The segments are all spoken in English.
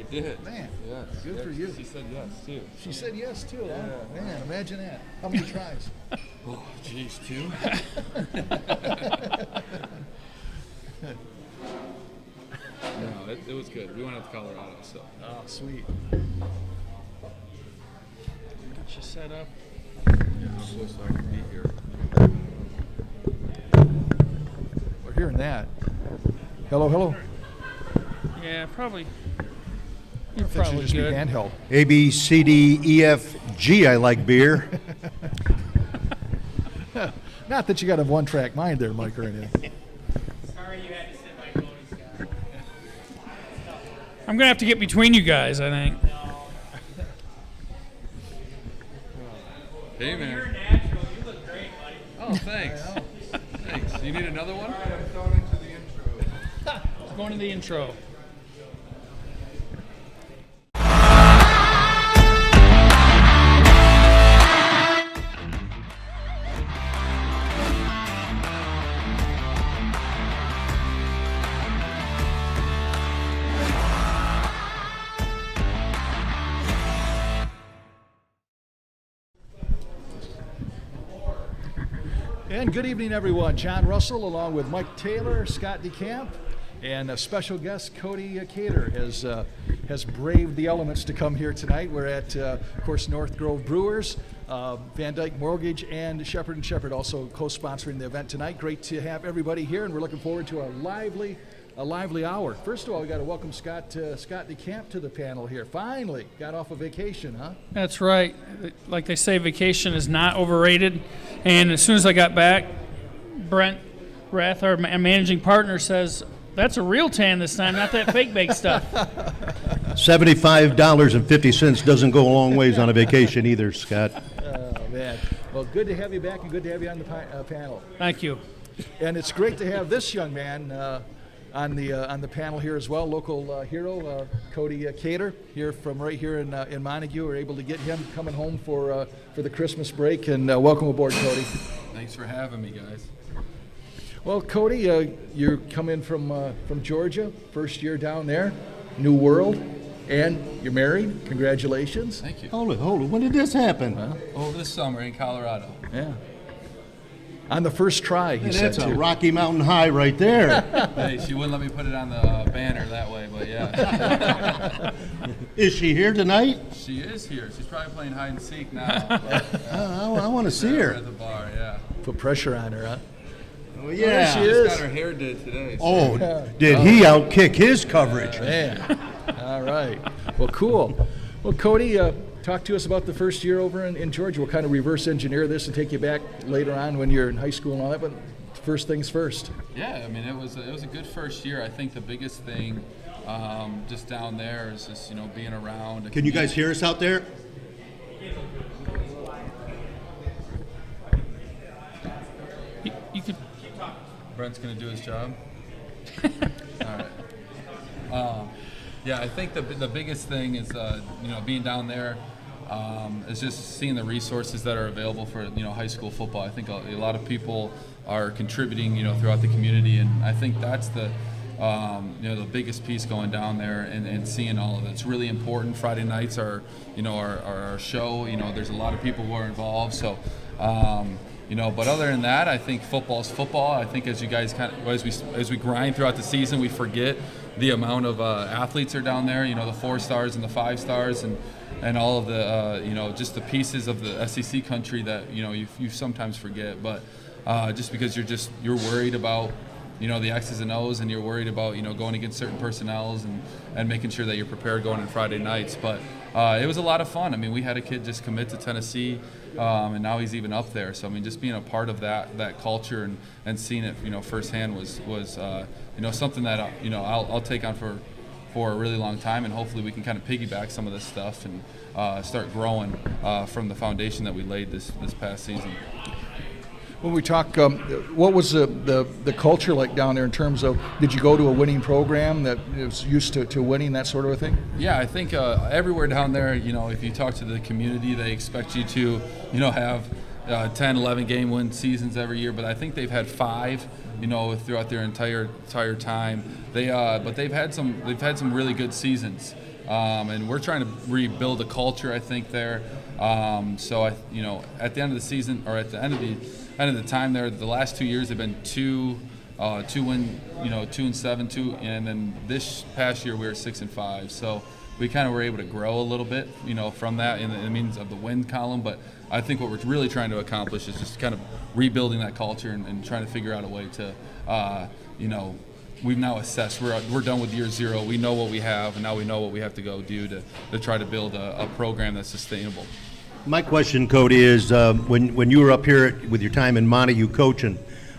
did. Man, yes. good for you. She said yes, too. She said yes, too, yeah. huh? Man, imagine that. How many tries? Oh, geez, 2. No, it was good. We went out to Colorado, so. Oh, sweet. Get you set up. Yeah, so I can be here. We're hearing that. Hello. Yeah, probably. You're That should probably just be good. handheld. A, B, C, D, E, F, G, I like beer. Not that you got a one-track mind there, Mike, or anything. Sorry you had to sit by Cody, Scott. I'm going to have to get between you guys, I think. Hey, man. You're natural. You look great, buddy. Oh, thanks. Thanks. You need another one? All right, I'm going into the intro. Going to the intro. And good evening, everyone. Jon Russell, along with Mike Taylor, Scott DeCamp, and a special guest, Cody Kater, has braved the elements to come here tonight. We're at, of course, North Grove Brewers, VanDyk Mortgage, and Shepherd & Shepherd also co-sponsoring the event tonight. Great to have everybody here, and we're looking forward to a lively hour. First of all, we got to welcome Scott DeCamp to the panel here. Finally, got off of vacation, huh? That's right. Like they say, vacation is not overrated. And as soon as I got back, Brent Rath, our managing partner, says, that's a real tan this time, not that fake bake stuff. $75.50 doesn't go a long ways on a vacation either, Scott. Oh, man. Well, good to have you back and good to have you on the panel. Thank you. And it's great to have this young man on the panel here as well, local hero, Cody Kater, here from right here in Montague. We're able to get him coming home for the Christmas break, and welcome aboard, Cody. Thanks for having me, guys. Well, Cody, you're coming from Georgia, first year down there, new world, and you're married. Congratulations. Thank you. Hold it. When did this happen? Over the summer in Colorado. Yeah. On the first try, he said, That's a too. Rocky Mountain high right there. Hey, she wouldn't let me put it on the banner that way, but yeah. Is she here tonight? She is here. She's probably playing hide and seek now. I want to see We're her. at the bar, yeah. Put pressure on her, huh? Oh, There yeah. she Just is. got her hair did today. So. Oh, did he outkick his coverage? Man. All right. Well, cool. Well, Cody, talk to us about the first year over in Georgia. We'll kind of reverse engineer this and take you back later on when you're in high school and all that, but first things first. Yeah, I mean, it was a good first year. I think the biggest thing just down there is just, being around. Can you guys hear us out there? You could. Brent's going to do his job. All right. Yeah, I think the biggest thing is being down there is just seeing the resources that are available for high school football. I think a lot of people are contributing throughout the community, and I think that's the biggest piece going down there and seeing all of it. It's really important. Friday nights are our show. There's a lot of people who are involved, so. But other than that, I think football's football. I think as you guys as we grind throughout the season, we forget the amount of athletes are down there. The 4 stars and the 5 stars and all of the just the pieces of the SEC country that you sometimes forget. But just because you're worried about the X's and O's, and you're worried about going against certain personnels and making sure that you're prepared going on Friday nights. But it was a lot of fun. I mean, we had a kid just commit to Tennessee, and now he's even up there. So I mean, just being a part of that culture and seeing it firsthand was something that I'll take on for a really long time, and hopefully we can kind of piggyback some of this stuff and start growing from the foundation that we laid this past season. When we talk, what was the culture like down there in terms of, did you go to a winning program that was used to winning, that sort of a thing? Yeah, I think everywhere down there, if you talk to the community, they expect you to, have 10, 11 game win seasons every year, but I think they've had 5, throughout their entire time. But they've had some really good seasons, and we're trying to rebuild a culture, I think, there. So at the end of the season, or at the end of the time there, the last 2 years have been 2 and 7, and then this past year we were 6-5. So we kind of were able to grow a little bit, from that in the means of the win column. But I think what we're really trying to accomplish is just kind of rebuilding that culture and trying to figure out a way to, we've now assessed. We're done with year 0. We know what we have, and now we know what we have to go do to try to build a program that's sustainable. My question, Cody, is when you were up here with your time in Montague coaching,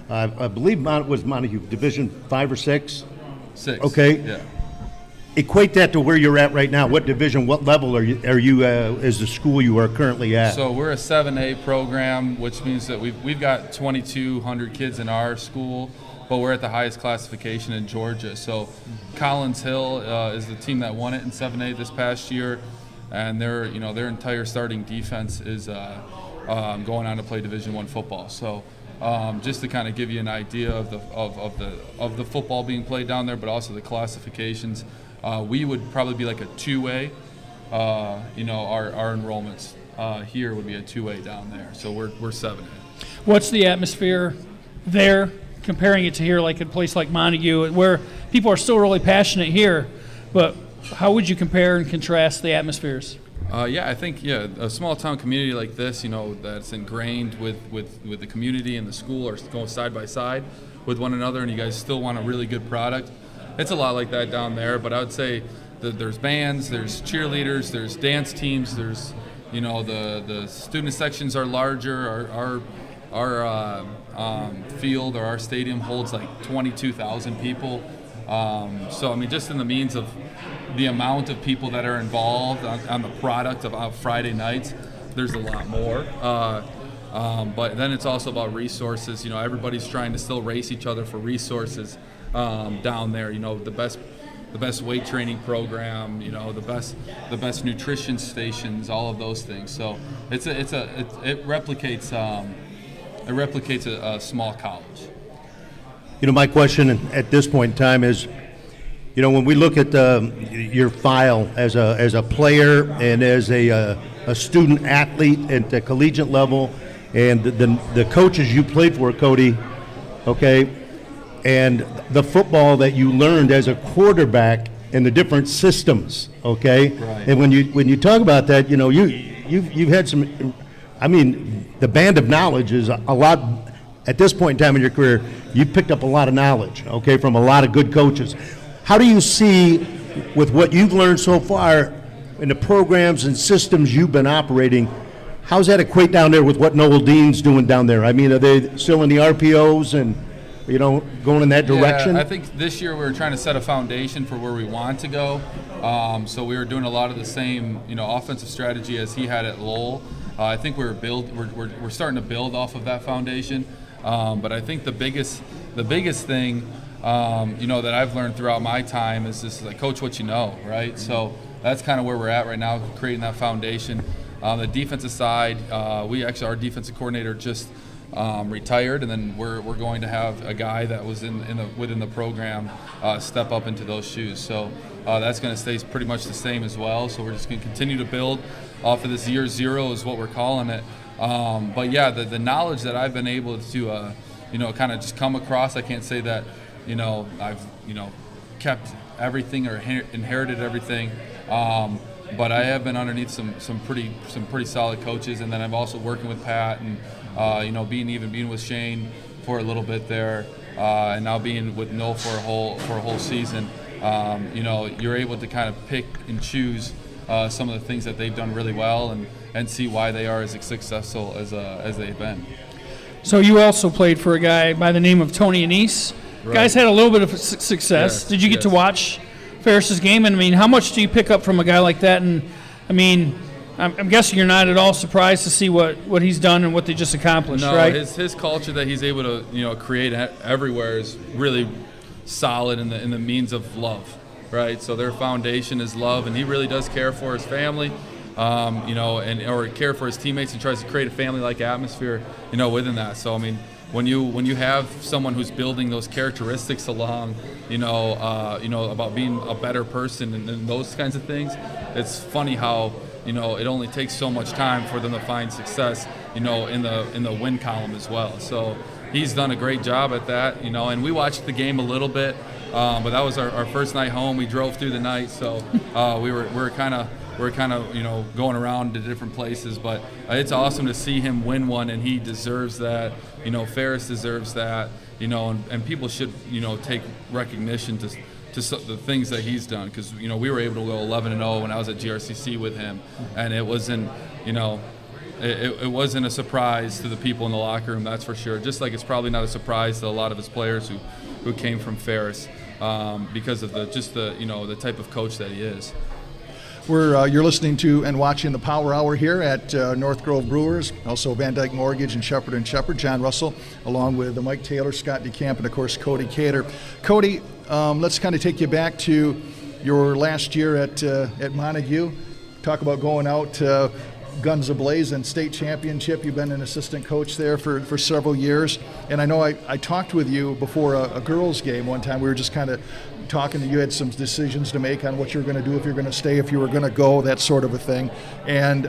I believe was Montague Division 5 or 6? 6. Okay. Yeah. Equate that to where you're at right now. What division, what level are you as the school you are currently at? So we're a 7A program, which means that we've got 2,200 kids in our school, but we're at the highest classification in Georgia. So Collins Hill is the team that won it in 7A this past year, and their entire starting defense is going on to play Division I football. So just to kind of give you an idea of the football being played down there, but also the classifications. We would probably be like a 2A. Our enrollments here would be a 2A down there. So we're 7A. What's the atmosphere there, comparing it to here, like a place like Montague, where people are still really passionate here, but how would you compare and contrast the atmospheres? I think a small town community like this, that's ingrained with the community and the school, are going side by side with one another, and you guys still want a really good product. It's a lot like that down there, but I would say that there's bands, there's cheerleaders, there's dance teams, there's the student sections are larger. Our field or our stadium holds like 22,000 people. So I mean, just in the means of the amount of people that are involved on the product of Friday nights, there's a lot more. But then it's also about resources. Everybody's trying to still race each other for resources down there. The best weight training program. The best nutrition stations. All of those things. So it replicates a small college. My question at this point in time is, when we look at your file as a player and as a student athlete at the collegiate level, and the coaches you played for, Cody, okay, and the football that you learned as a quarterback in the different systems, okay, right. And when you talk about that, you've had some. I mean, the band of knowledge is a lot. At this point in time in your career, you've picked up a lot of knowledge, okay, from a lot of good coaches. How do you see, with what you've learned so far in the programs and systems you've been operating, how's that equate down there with what Noel Dean's doing down there? I mean, are they still in the RPOs and, going in that direction? Yeah, I think this year we were trying to set a foundation for where we want to go. So we were doing a lot of the same, offensive strategy as he had at Lowell. I think we're starting to build off of that foundation. But I think the biggest thing, that I've learned throughout my time is this: like, coach what you know, right? So that's kind of where we're at right now, creating that foundation. The defensive side, our defensive coordinator just retired, and then we're going to have a guy that was within the program step up into those shoes. So that's going to stay pretty much the same as well. So we're just going to continue to build off of this year 0 is what we're calling it. But yeah, the knowledge that I've been able to kind of just come across, I can't say that I've kept everything or inherited everything, but I have been underneath some pretty solid coaches, and then I'm also working with Pat and being with Shane for a little bit there, and now being with Noel for a whole season. You're able to kind of pick and choose some of the things that they've done really well and see why they are as successful as they've been. So you also played for a guy by the name of Tony Anise. Right. Guys had a little bit of success. Yes, Did you get to watch Ferris's game? And I mean, how much do you pick up from a guy like that? And I mean, I'm guessing you're not at all surprised to see what he's done and what they just accomplished, right? No, his culture that he's able to create everywhere is really solid in the means of love, right? So their foundation is love, and he really does care for his family. or care for his teammates, and tries to create a family-like atmosphere, within that. So I mean, when you have someone who's building those characteristics along, about being a better person and those kinds of things, it's funny how it only takes so much time for them to find success, in the win column as well. So he's done a great job at that, and we watched the game a little bit, but that was our first night home. We drove through the night, so we were kind of going around to different places, but it's awesome to see him win one, and he deserves that. Ferris deserves that, and people should, take recognition to the things that he's done, because, we were able to go 11-0 when I was at GRCC with him, and it wasn't, it wasn't a surprise to the people in the locker room, that's for sure. Just like it's probably not a surprise to a lot of his players who came from Ferris, because of the type of coach that he is. You're listening to and watching the Power Hour here at North Grove Brewers, also VanDyk Mortgage and Shepherd & Shepherd, Jon Russell, along with Mike Taylor, Scott DeCamp, and of course Cody Kater. Cody, let's kind of take you back to your last year at Montague. Talk about going out guns a-blazing, state championship. You've been an assistant coach there for several years. And I know I talked with you before a girls' game one time. We were just kind of talking. You had some decisions to make on what you were going to do, if you're going to stay, if you were going to go, that sort of a thing. And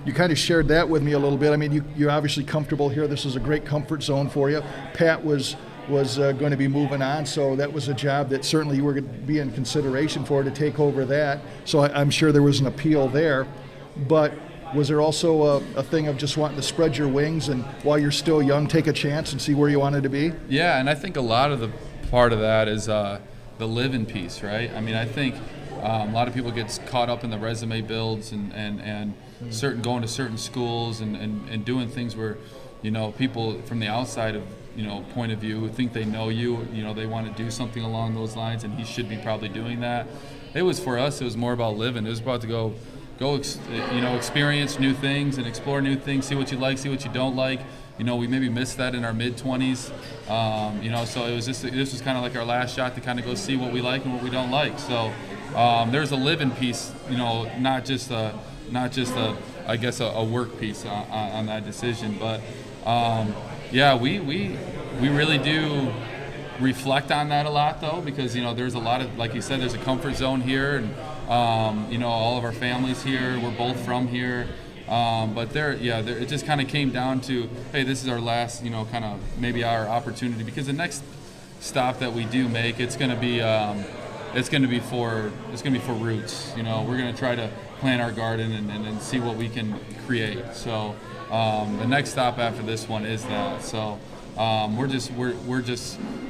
you kind of shared that with me a little bit. I mean, you're obviously comfortable here. This is a great comfort zone for you. Pat was going to be moving on, so that was a job that certainly you were going to be in consideration for, to take over that. So I'm sure there was an appeal there. But was there also a thing of just wanting to spread your wings and, while you're still young, take a chance and see where you wanted to be? Yeah, and I think a lot of the part of that is the live-in piece, right? I mean, I think a lot of people get caught up in the resume builds and certain going to certain schools and doing things where, people from the outside of, point of view who think they know you, they want to do something along those lines, and he should be probably doing that. It was, for us, it was more about living. It was about to go experience new things and explore new things, see what you like, see what you don't like. We maybe missed that in our mid-20s. So it was this was kind of like our last shot to kind of go see what we like and what we don't like. So there's a living piece, not just a work piece on that decision. But we really do reflect on that a lot, though, because there's a lot of, like you said, there's a comfort zone here, and all of our families here. We're both from here. But it just kind of came down to, hey, this is our last, kind of maybe our opportunity, because the next stop that we do make, it's going to be for roots. We're going to try to plant our garden and see what we can create. So the next stop after this one is that. So we're just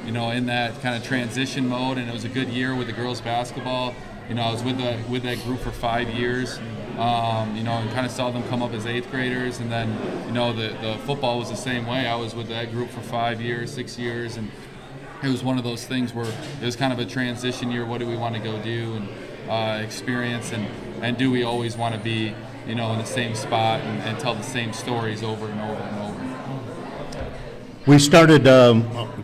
in that kind of transition mode, and it was a good year with the girls basketball. I was with that group for 5 years. And kind of saw them come up as 8th graders, and then the football was the same way. I was with that group for 5 years, 6 years, and it was one of those things where it was kind of a transition year. What do we want to go do and experience, and do we always want to be in the same spot and tell the same stories over and over and over? We started,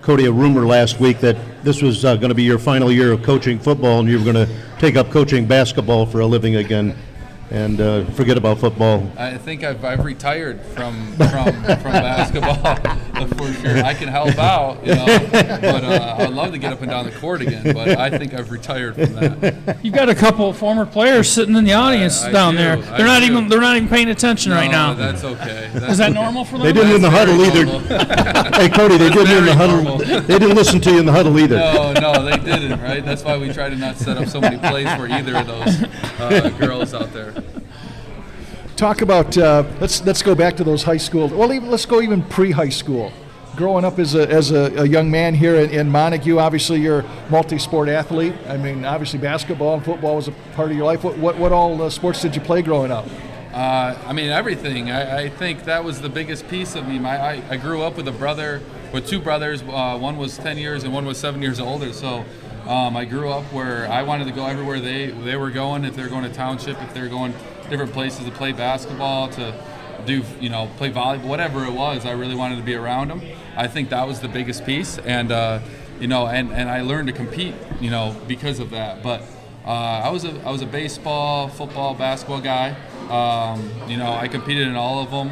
Cody, a rumor last week that this was going to be your final year of coaching football, and you were going to take up coaching basketball for a living again and forget about football. I think I've retired from basketball for sure. I can help out, but I'd love to get up and down the court again. But I think I've retired from that. You've got a couple of former players sitting in the audience down there. They're not even paying attention right now. That's okay. Is that normal for them? They didn't in the huddle either. Hey, Cody, they didn't in the huddle. They didn't listen to you in the huddle either. No, they didn't. Right. That's why we try to not set up so many plays for either of those girls out there. Talk about let's go back to those high school. Well, let's go even pre-high school. Growing up as a young man here in Montague, obviously you're a multi-sport athlete. I mean, obviously basketball and football was a part of your life. What all sports did you play growing up? Everything. I think that was the biggest piece of me. I grew up with two brothers. One was 10 years and one was 7 years older. So I grew up where I wanted to go everywhere they were going. If they were going to township, if they were going different places to play basketball, to do, play volleyball, whatever it was, I really wanted to be around them. I think that was the biggest piece, and and I learned to compete, because of that. But I was a baseball, football, basketball guy. I competed in all of them.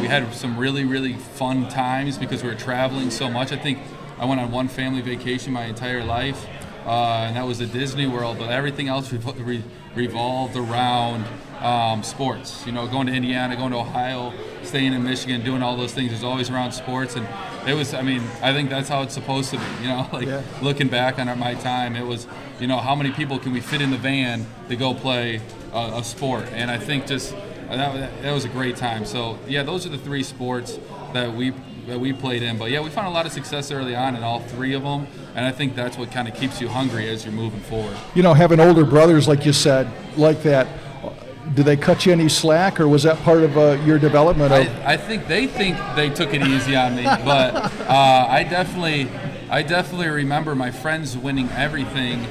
We had some really, really fun times because we were traveling so much. I think I went on one family vacation my entire life, and that was at Disney World, but everything else revolved around sports. Going to Indiana, going to Ohio, staying in Michigan, doing all those things is always around sports. And it was, I think that's how it's supposed to be, Looking back on my time, it was, how many people can we fit in the van to go play a sport? And I think just that was a great time. So, yeah, those are the 3 sports that we played in. But, yeah, we found a lot of success early on in all 3 of them, and I think that's what kind of keeps you hungry as you're moving forward. Having older brothers, like you said, like that, do they cut you any slack, or was that part of your development? I think they took it easy on me, but I definitely remember my friends winning everything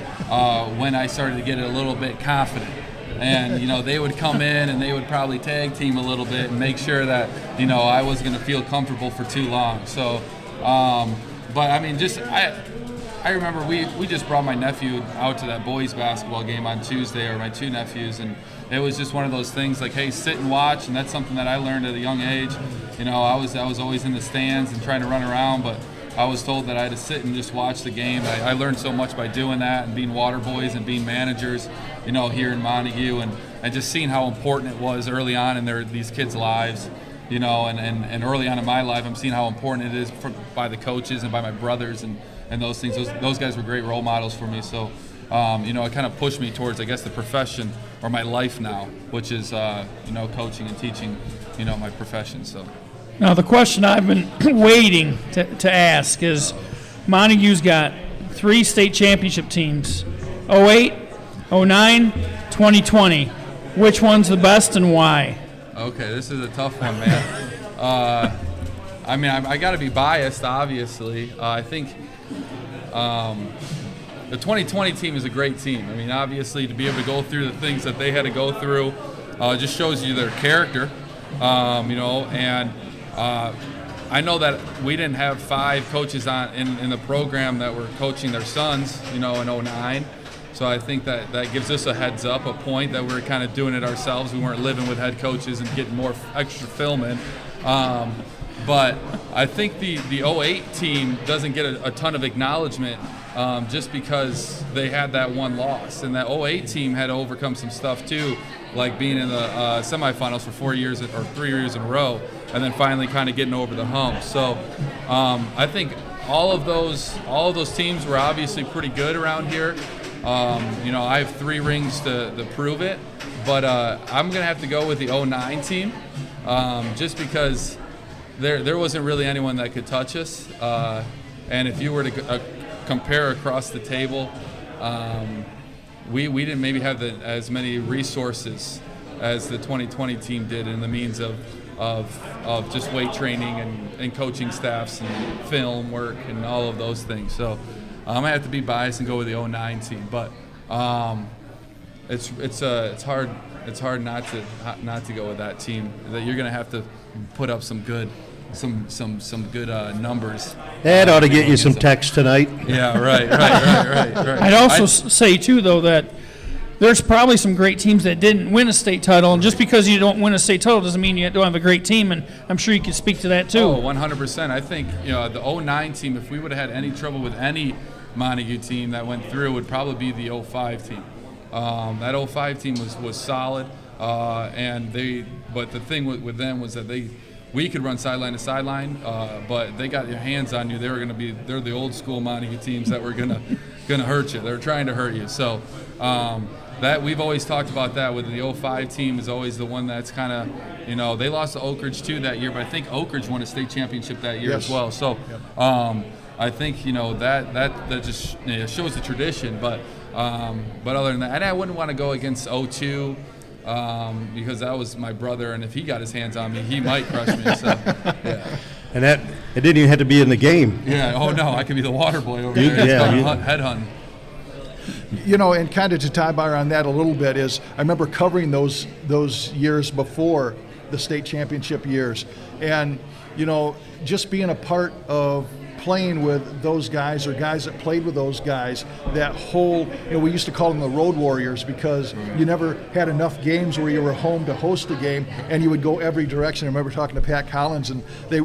when I started to get a little bit confident. And, they would come in and they would probably tag team a little bit and make sure that, I wasn't going to feel comfortable for too long. So, but I remember we just brought my nephew out to that boys basketball game on Tuesday, or my 2 nephews, and it was just one of those things like, hey, sit and watch, and that's something that I learned at a young age. I was always in the stands and trying to run around, but I was told that I had to sit and just watch the game. I learned so much by doing that and being water boys and being managers, here in Montague, and just seeing how important it was early on in these kids' lives, and early on in my life, I'm seeing how important it is by the coaches and by my brothers and those things. Those guys were great role models for me. So, it kind of pushed me towards, I guess, the profession or my life now, which is, coaching and teaching, my profession. So. Now, the question I've been waiting to ask is, Montague's got 3 state championship teams, 08, 09, 2020. Which one's the best and why? Okay, this is a tough one, man. I got to be biased, obviously. I think the 2020 team is a great team. Obviously, to be able to go through the things that they had to go through just shows you their character, and I know that we didn't have 5 coaches in the program that were coaching their sons, in 09. So I think that gives us a heads up, a point that we're kind of doing it ourselves. We weren't living with head coaches and getting more extra film in. But I think the 08 team doesn't get a ton of acknowledgement just because they had that one loss. And that 08 team had to overcome some stuff too, like being in the semifinals for 4 years or 3 years in a row, and then finally kind of getting over the hump. So I think all of those teams were obviously pretty good around here. I have 3 rings to prove it, but I'm going to have to go with the 09 team just because there wasn't really anyone that could touch us. And if you were to compare across the table, we didn't maybe have as many resources as the 2020 team did in the means of just weight training and coaching staffs and film work and all of those things. So I have to be biased and go with the 09 team, but it's hard not to go with that team. That you're going to have to put up some good numbers. That ought to get you some text tonight. Yeah, right. I'd also say too, though, that there's probably some great teams that didn't win a state title, and just because you don't win a state title doesn't mean you don't have a great team, and I'm sure you can speak to that too. Oh, 100%. I think the 09 team, if we would have had any trouble with any Montague team that went through, would probably be the 05 team. That 05 team was solid, but the thing with them was that we could run sideline to sideline, but they got their hands on you. They're the old school Montague teams that were gonna hurt you. They're trying to hurt you. So that we've always talked about that with the 05 team is always the one that's kind of, they lost to Oak Ridge too that year, but I think Oak Ridge won a state championship that year as well. So I think that just shows the tradition. But other than that, and I wouldn't want to go against 02. Because that was my brother, and if he got his hands on me, he might crush me. So, yeah. And it didn't even have to be in the game. Yeah. Oh no, I could be the water boy over there. Head hunting. And kind of to tie bar on that a little bit is I remember covering those years before the state championship years, and just being a part of playing with those guys or guys that played with those guys, that whole, we used to call them the road warriors because you never had enough games where you were home to host a game and you would go every direction. I remember talking to Pat Collins, and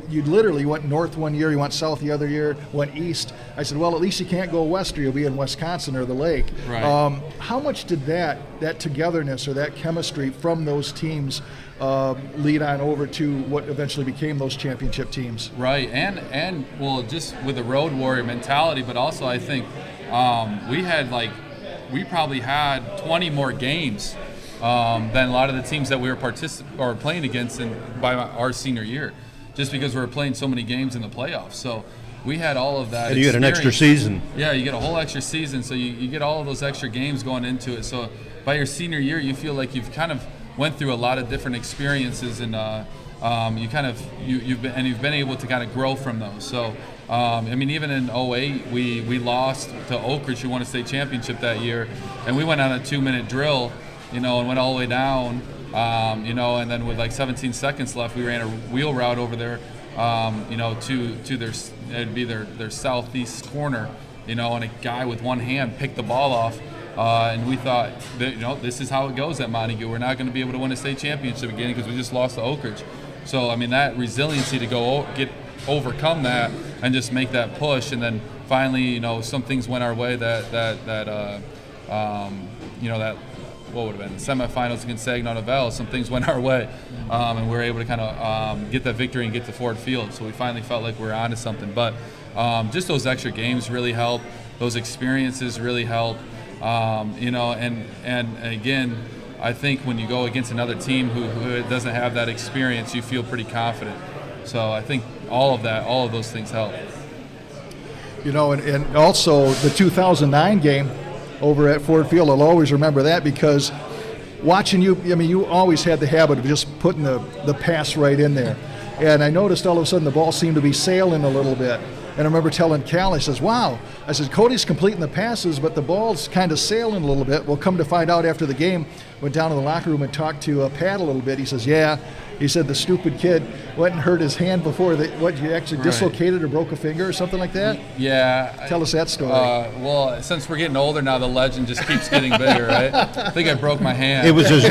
you literally went north one year, you went south the other year, went east. I said, well, at least you can't go west or you'll be in Wisconsin or the lake. Right. How much did that togetherness or that chemistry from those teams lead on over to what eventually became those championship teams? Right, and well, just with the road warrior mentality, but also I think we probably had 20 more games than a lot of the teams that we were playing against by our senior year, just because we were playing so many games in the playoffs. So we had all of that. And you had an extra season. Yeah, you get a whole extra season, so you get all of those extra games going into it. So by your senior year, you feel like you've kind of went through a lot of different experiences, and you've been able to kind of grow from those. So even in 08, we lost to Oak Ridge, who won a state championship that year, and we went on a 2-minute drill, and went all the way down, and then with like 17 seconds left, we ran a wheel route over there, to their southeast corner, and a guy with one hand picked the ball off. And we thought that, this is how it goes at Montague. We're not going to be able to win a state championship again because we just lost to Oak Ridge. So, that resiliency to overcome that and just make that push. And then finally, some things went our way that what would have been the semifinals against Saginaw Novell. Some things went our way, and we were able to kind of get that victory and get to Ford Field. So we finally felt like we were onto something. But just those extra games really help. Those experiences really help. And again, I think when you go against another team who doesn't have that experience, you feel pretty confident. So I think all of those things help. And also the 2009 game over at Ford Field, I'll always remember that because watching you, you always had the habit of just putting the pass right in there. And I noticed all of a sudden the ball seemed to be sailing a little bit. And I remember telling Cal, I says, wow. I said, Cody's completing the passes, but the ball's kind of sailing a little bit. We'll come to find out after the game, went down to the locker room and talked to Pat a little bit. He says, yeah. He said the stupid kid went and hurt his hand before you actually dislocated or broke a finger or something like that? Yeah. Tell us that story. Well, since we're getting older now, the legend just keeps getting bigger, right? I think I broke my hand. It was his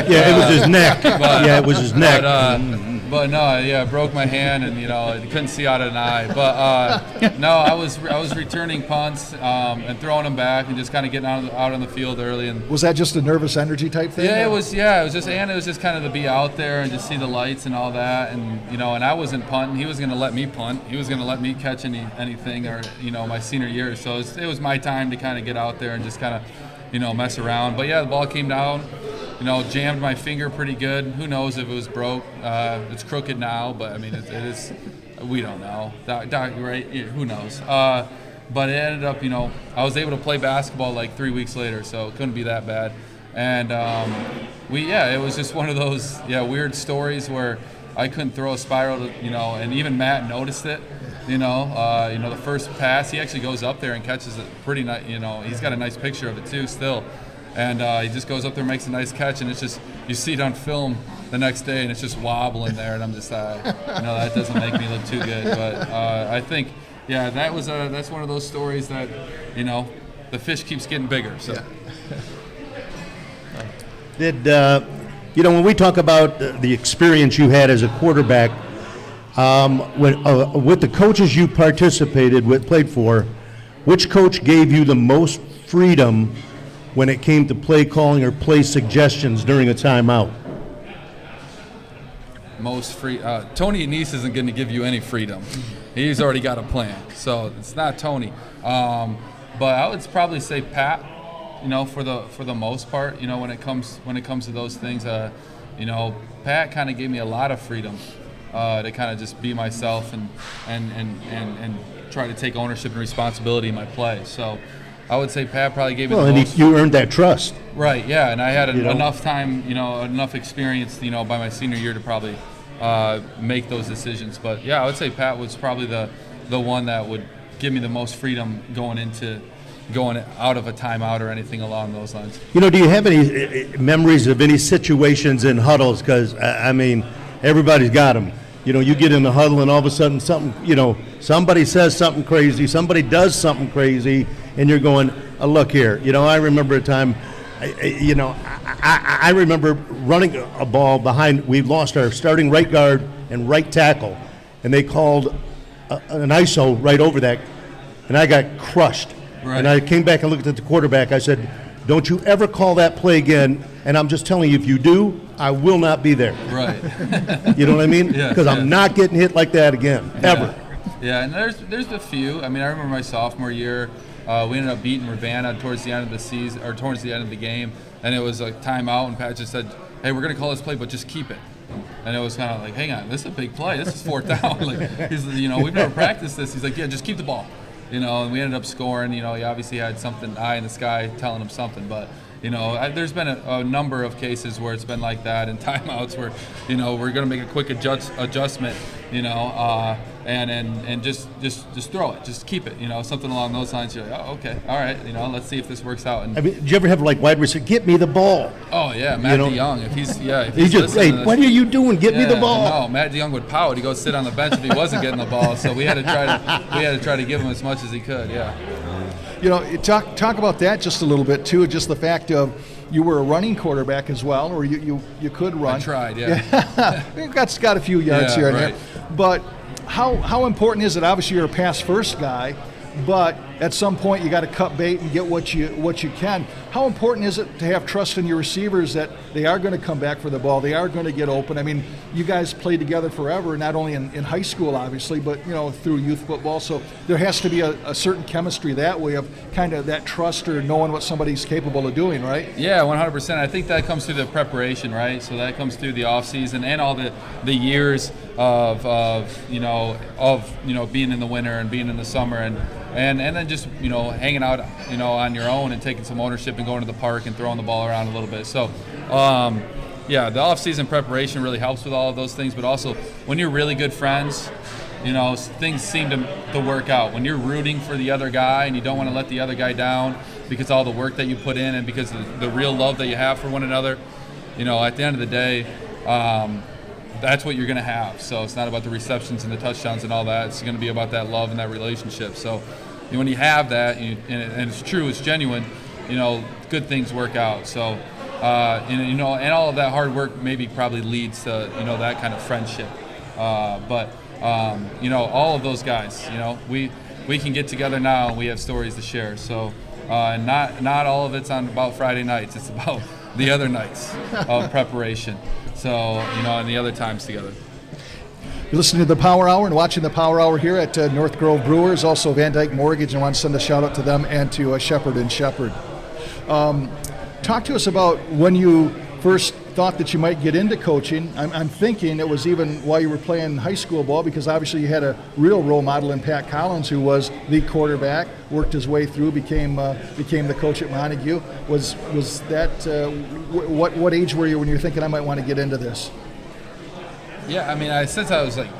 neck. It was his neck. But no, I broke my hand and I couldn't see out of an eye. But no, I was returning punts and throwing them back and just kind of getting out on the field early. And was that just a nervous energy type thing? Yeah, it was just kind of to be out there and just see the lights and all that. And and I wasn't punting. He was going to let me punt. He was going to let me catch anything or my senior year. So it was my time to kind of get out there and just kind of mess around. But yeah, the ball came down. Jammed my finger pretty good. Who knows if it was broke? It's crooked now, but it is. We don't know. Right? Yeah, who knows? But it ended up, I was able to play basketball like 3 weeks later, so it couldn't be that bad. And it was just one of those weird stories where I couldn't throw a spiral, and even Matt noticed it. The first pass, he actually goes up there and catches it pretty nice. He's got a nice picture of it too, still. And he just goes up there and makes a nice catch, and it's just, you see it on film the next day, and it's just wobbling there, and I'm just, that doesn't make me look too good. But I think, that's one of those stories that, the fish keeps getting bigger. So. Yeah. When we talk about the experience you had as a quarterback, with the coaches you played for, which coach gave you the most freedom when it came to play calling or play suggestions during a timeout? Most free. Tony Anise isn't going to give you any freedom. He's already got a plan, so it's not Tony. But I would probably say Pat. For the most part, when it comes to those things, Pat kind of gave me a lot of freedom to kind of just be myself and try to take ownership and responsibility in my play. So I would say Pat probably gave me the most. You earned that trust. Right, yeah, and I had enough time, enough experience, by my senior year to probably make those decisions. But yeah, I would say Pat was probably the one that would give me the most freedom going out of a timeout or anything along those lines. Do you have any memories of any situations in huddles? Because everybody's got them. you get in the huddle and all of a sudden somebody says something crazy, somebody does something crazy, and you're going, look here. I remember a time, I remember running a ball behind, we lost our starting right guard and right tackle, and they called an ISO right over that, and I got crushed. Right. And I came back and looked at the quarterback. I said, don't you ever call that play again, and I'm just telling you, if you do, I will not be there. Right. You know what I mean? Yes, Because I'm not getting hit like that again, ever. Yeah, and there's a few. I mean, I remember my sophomore year, we ended up beating Ravenna towards the end of the season, or towards the end of the game, and it was a timeout, and Pat just said, hey, we're going to call this play, but just keep it. And it was kind of like, hang on, this is a big play. This is fourth down. He's, we've never practiced this. He's like, yeah, just keep the ball. And we ended up scoring. He obviously had something, eye in the sky telling him something, but there's been a number of cases where it's been like that, and timeouts where, we're going to make a quick adjustment, and just throw it, just keep it, something along those lines. You're like, oh, okay, all right, let's see if this works out. And I mean, did you ever have wide receiver, get me the ball? Oh yeah, Matt DeYoung. If he's just, hey, what are you doing? Get me the ball. No, Matt DeYoung would pout. He'd go sit on the bench if he wasn't getting the ball. So we had to try to give him as much as he could. Yeah. Talk about that just a little bit too. Just the fact of you were a running quarterback as well, or you could run. I tried. Yeah. got a few yards here and right. there. But how important is it? Obviously, you're a pass first guy, but at some point you got to cut bait and get what you can. How important is it to have trust in your receivers that they are going to come back for the ball, they are going to get open? I mean, you guys played together forever, not only in high school obviously, but through youth football. So there has to be a certain chemistry that way of kind of that trust or knowing what somebody's capable of doing, right? Yeah, 100%. I think that comes through the preparation, right? So that comes through the off season and all the years of being in the winter and being in the summer and then just hanging out on your own and taking some ownership and going to the park and throwing the ball around a little bit. So the off-season preparation really helps with all of those things, but also when you're really good friends, things seem to work out. When you're rooting for the other guy and you don't want to let the other guy down because of all the work that you put in and because of the real love that you have for one another, at the end of the day, that's what you're going to have. So it's not about the receptions and the touchdowns and all that. It's going to be about that love and that relationship. So when you have that, and it's true, it's genuine, good things work out. So, and all of that hard work maybe probably leads to, that kind of friendship. But all of those guys, we can get together now and we have stories to share. So, and not all of it's about Friday nights. It's about the other nights of preparation. So, and the other times together. You're listening to the Power Hour and watching the Power Hour here at North Grove Brewers, also VanDyk Mortgage, and I want to send a shout out to them and to Shepherd & Shepherd. Talk to us about when you first thought that you might get into coaching. I'm thinking it was even while you were playing high school ball, because obviously you had a real role model in Pat Collins, who was the quarterback, worked his way through, became the coach at Montague. Was that what age were you when you were thinking I might want to get into this? Yeah, I mean, since I was like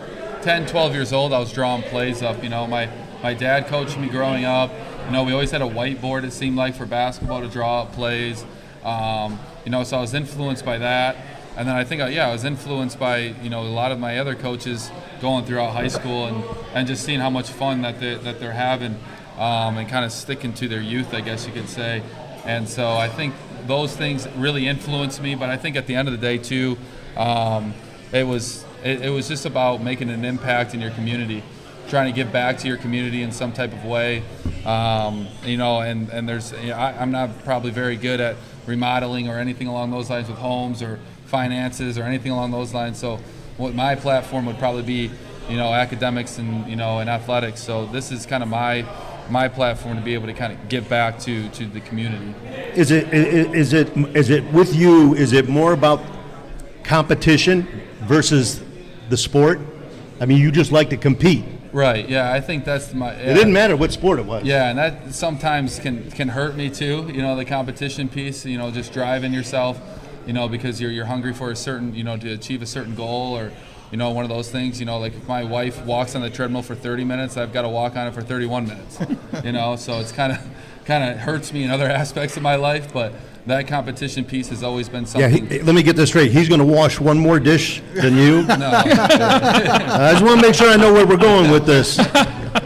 10, 12 years old, I was drawing plays up. My dad coached me growing up. We always had a whiteboard, it seemed like, for basketball to draw up plays. So I was influenced by that. And then I think, I was influenced by, a lot of my other coaches going throughout high school and just seeing how much fun that they're having and kind of sticking to their youth, I guess you could say. And so I think those things really influenced me. But I think at the end of the day, too, it was just about making an impact in your community, trying to give back to your community in some type of way. And there's, I'm not probably very good at remodeling or anything along those lines with homes or finances or anything along those lines. So what my platform would probably be, academics and, and athletics. So this is kind of my platform to be able to kind of give back to the community. Is it with you, is it more about competition versus the sport? I mean, you just like to compete. Right, yeah, I think that's It didn't matter what sport it was. Yeah, and that sometimes can hurt me too, the competition piece, just driving yourself, because you're hungry for a certain, to achieve a certain goal or, one of those things, like if my wife walks on the treadmill for 30 minutes, I've got to walk on it for 31 minutes, so it's kind of hurts me in other aspects of my life, but that competition piece has always been Yeah, something. let me get this straight. He's going to wash one more dish than you. No. I just want to make sure I know where we're going with this.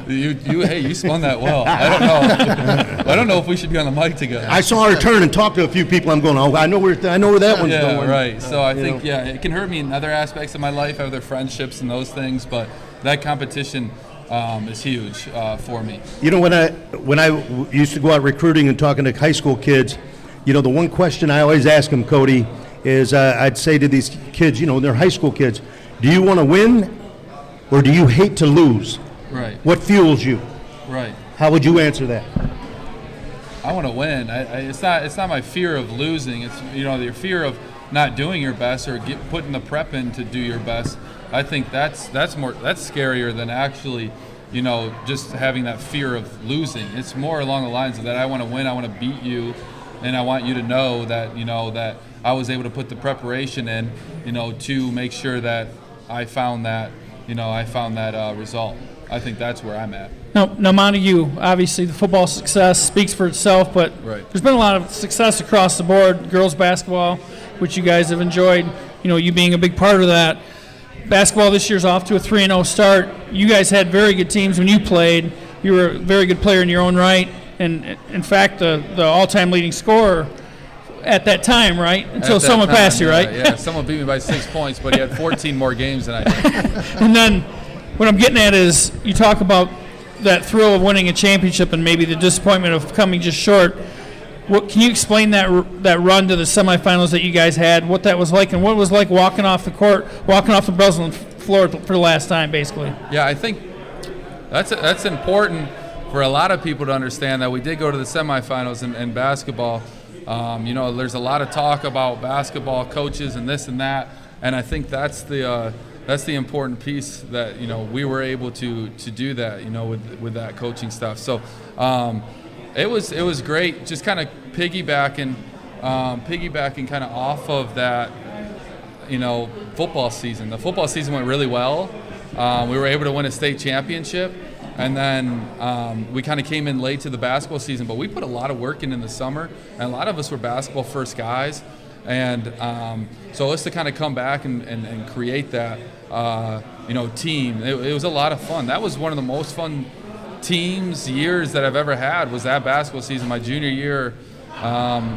You spun that well. I don't know if we should be on the mic together. I saw her turn and talk to a few people. I'm going, oh, I know where that one's Yeah, going. right. So I think, it can hurt me in other aspects of my life, other friendships and those things, but that competition is huge for me. You know, when I used to go out recruiting and talking to high school kids, you know, the one question I always ask them, Cody, is I'd say to these kids, you know, they're high school kids, do you want to win or do you hate to lose? Right. What fuels you? Right. How would you answer that? I want to win. It's not my fear of losing. It's, you know, your fear of not doing your best or putting the prep in to do your best. I think that's scarier than actually, you know, just having that fear of losing. It's more along the lines of that I want to win, I want to beat you, and I want you to know that, you know, that I was able to put the preparation in, you know, to make sure that I found that result. I think that's where I'm at. Now, Montague, obviously the football success speaks for itself, but there's been a lot of success across the board. Girls basketball, which you guys have enjoyed, you know, you being a big part of that. Basketball this year's off to a 3-0 start. You guys had very good teams when you played. You were a very good player in your own right, and in fact, the all-time leading scorer at that time, right? Until someone passed you, right? Yeah, someone beat me by 6 points, but he had 14 more games than I did. And then what I'm getting at is you talk about that thrill of winning a championship and maybe the disappointment of coming just short. Can you explain that run to the semifinals that you guys had, what that was like, and what it was like walking off the court, walking off the Breslin floor for the last time, basically? Yeah, I think that's important for a lot of people to understand that we did go to the semifinals in basketball. You know, there's a lot of talk about basketball coaches and this and that, and I think that's the important piece that, you know, we were able to do that, you know, with that coaching stuff. So it was great, just kind of piggybacking kind of off of that, you know, football season. The football season went really well. We were able to win a state championship, and then we kind of came in late to the basketball season, but we put a lot of work in the summer, and a lot of us were basketball first guys. And so us to kind of come back and create that, you know, team, it was a lot of fun. That was one of the most fun years that I've ever had, was that basketball season, my junior year,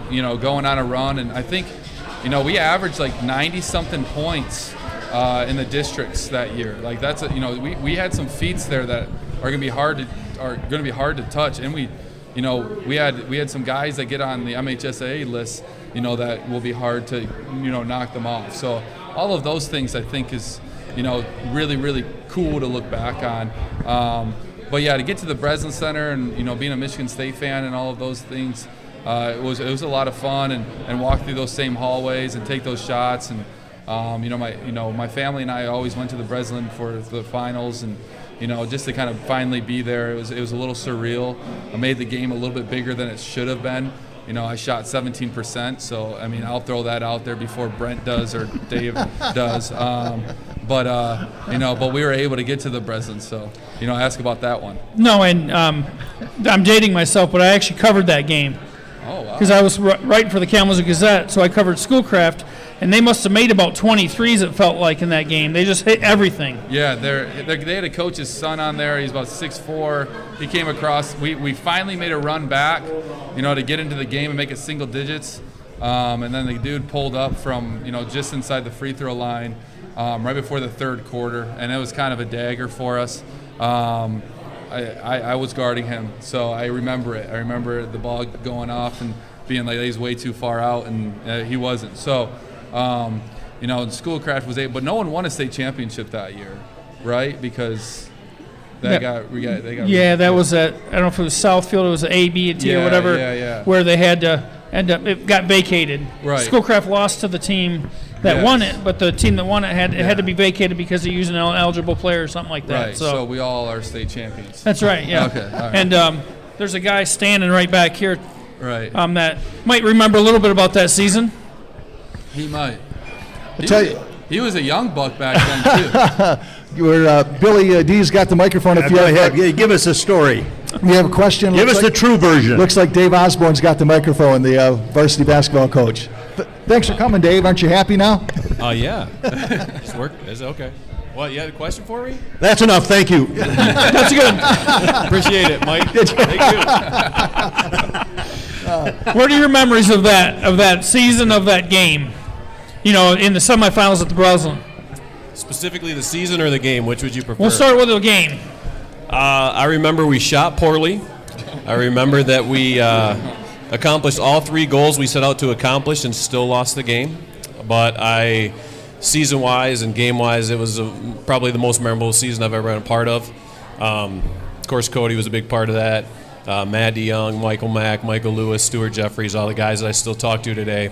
you know, going on a run. And I think, you know, we averaged like 90-something points in the districts that year. Like that's, you know, we had some feats there that are going to be hard to touch. And we had some guys that get on the MHSAA list, you know, that will be hard to, you know, knock them off. So all of those things I think is, you know, really, really cool to look back on. But yeah, to get to the Breslin Center and, you know, being a Michigan State fan and all of those things, it was a lot of fun, and walk through those same hallways and take those shots. And my family and I always went to the Breslin for the finals, and, you know, just to kind of finally be there, it was a little surreal. I made the game a little bit bigger than it should have been. You know, I shot 17%, so, I mean, I'll throw that out there before Brent does or Dave does. You know, but we were able to get to the Breslin, so, you know, ask about that one. No, and I'm dating myself, but I actually covered that game. Oh, wow. Because I was writing for the Kalamazoo Gazette, so I covered Schoolcraft, and they must have made about 23s, it felt like, in that game. They just hit everything. Yeah, they had a coach's son on there. He's about 6'4". He came across. We finally made a run back, you know, to get into the game and make it single digits. And then the dude pulled up from, you know, just inside the free throw line right before the third quarter, and it was kind of a dagger for us. I was guarding him, so I remember it. I remember the ball going off and being like, he's way too far out, and he wasn't. So, you know, Schoolcraft was able, but no one won a state championship that year, right? Because they got that was at, I don't know if it was Southfield, it was A, B, and T or whatever, where they had to end up, it got vacated. Right. Schoolcraft lost to the team that won it, but the team that won it had to be vacated because they used an eligible player or something like that. Right. So we all are state champions. That's right. Yeah. Okay. All right. And there's a guy standing right back here. Right. That might remember a little bit about that season. He might. I tell you, He was a young buck back then too. Billy D's got the microphone. If you Go have, ahead. Yeah, give us a story. you have a question, Give looks us like, the true version. Looks like Dave Osborne's got the microphone, the varsity basketball coach. Thanks for coming, Dave. Aren't you happy now? Yeah. It's work. Is it okay? What, you had a question for me? That's enough. Thank you. That's good. Appreciate it, Mike. Thank you. What are your memories of that season, of that game? You know, in the semifinals at the Breslin. Specifically the season or the game, which would you prefer? We'll start with the game. I remember we shot poorly. I remember that we accomplished all 3 goals we set out to accomplish and still lost the game. But season-wise and game-wise, it was probably the most memorable season I've ever been a part of. Of course, Cody was a big part of that. Matt DeYoung, Michael Mack, Michael Lewis, Stuart Jeffries, all the guys that I still talk to today,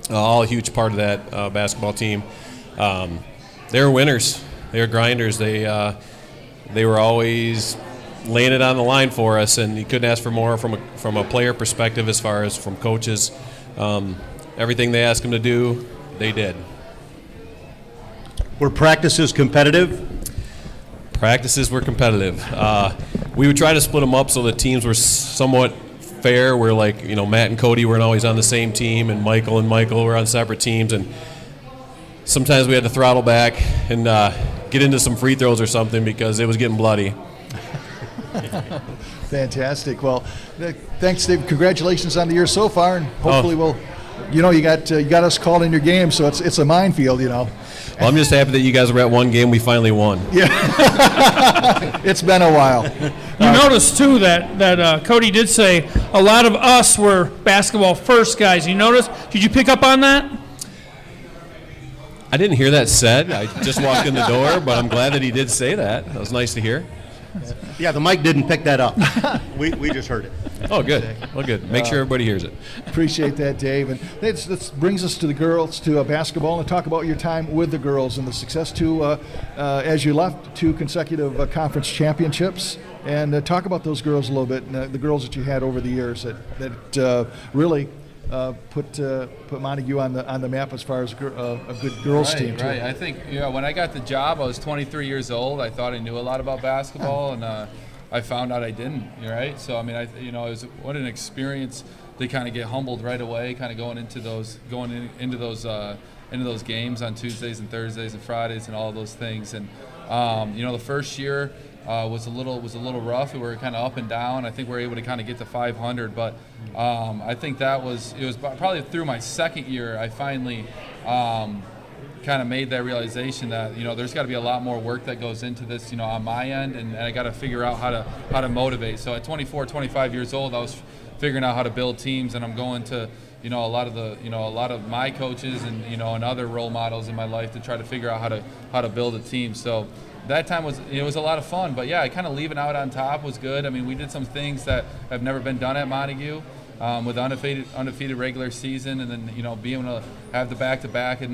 all a huge part of that basketball team. They were winners. They were grinders. They were always laying it on the line for us, and you couldn't ask for more from a player perspective as far as from coaches. Everything they asked them to do, they did. Were practices competitive? Practices were competitive. We would try to split them up so the teams were somewhat fair, where Matt and Cody weren't always on the same team, and Michael were on separate teams, and sometimes we had to throttle back and get into some free throws or something because it was getting bloody. Fantastic. Well, thanks, Dave. Congratulations on the year so far, and hopefully we'll. You got us called in your game, so it's a minefield, Well, I'm just happy that you guys were at one game we finally won. Yeah. It's been a while. You noticed too that Cody did say a lot of us were basketball first guys. You notice? Did you pick up on that? I didn't hear that said. I just walked in the door, but I'm glad that he did say that. That was nice to hear. Yeah, the mic didn't pick that up. We just heard it. Oh, good. Well, good. Make sure everybody hears it. Appreciate that, Dave. And this brings us to the girls, to basketball, and talk about your time with the girls and the success as you left 2 consecutive conference championships. And talk about those girls a little bit, and the girls that you had over the years that really put Montague on the map as far as a good girls team too. Right. I think when I got the job, I was 23 years old. I thought I knew a lot about basketball, and I found out I didn't. Right. So it was what an experience to kind of get humbled right away, kind of going into those games on Tuesdays and Thursdays and Fridays and all of those things. And the first year was a little rough. We were kind of up and down. I think we were able to kind of get to 500, but I think it was probably through my second year I finally kind of made that realization that there's got to be a lot more work that goes into this on my end, and I got to figure out how to motivate. So at 24, 25 years old, I was figuring out how to build teams, and I'm going to a lot of my coaches and other role models in my life to try to figure out how to build a team. So that time was a lot of fun, but yeah, kind of leaving out on top was good. I mean, we did some things that have never been done at Montague, with undefeated regular season, and then being able to have the back-to-back has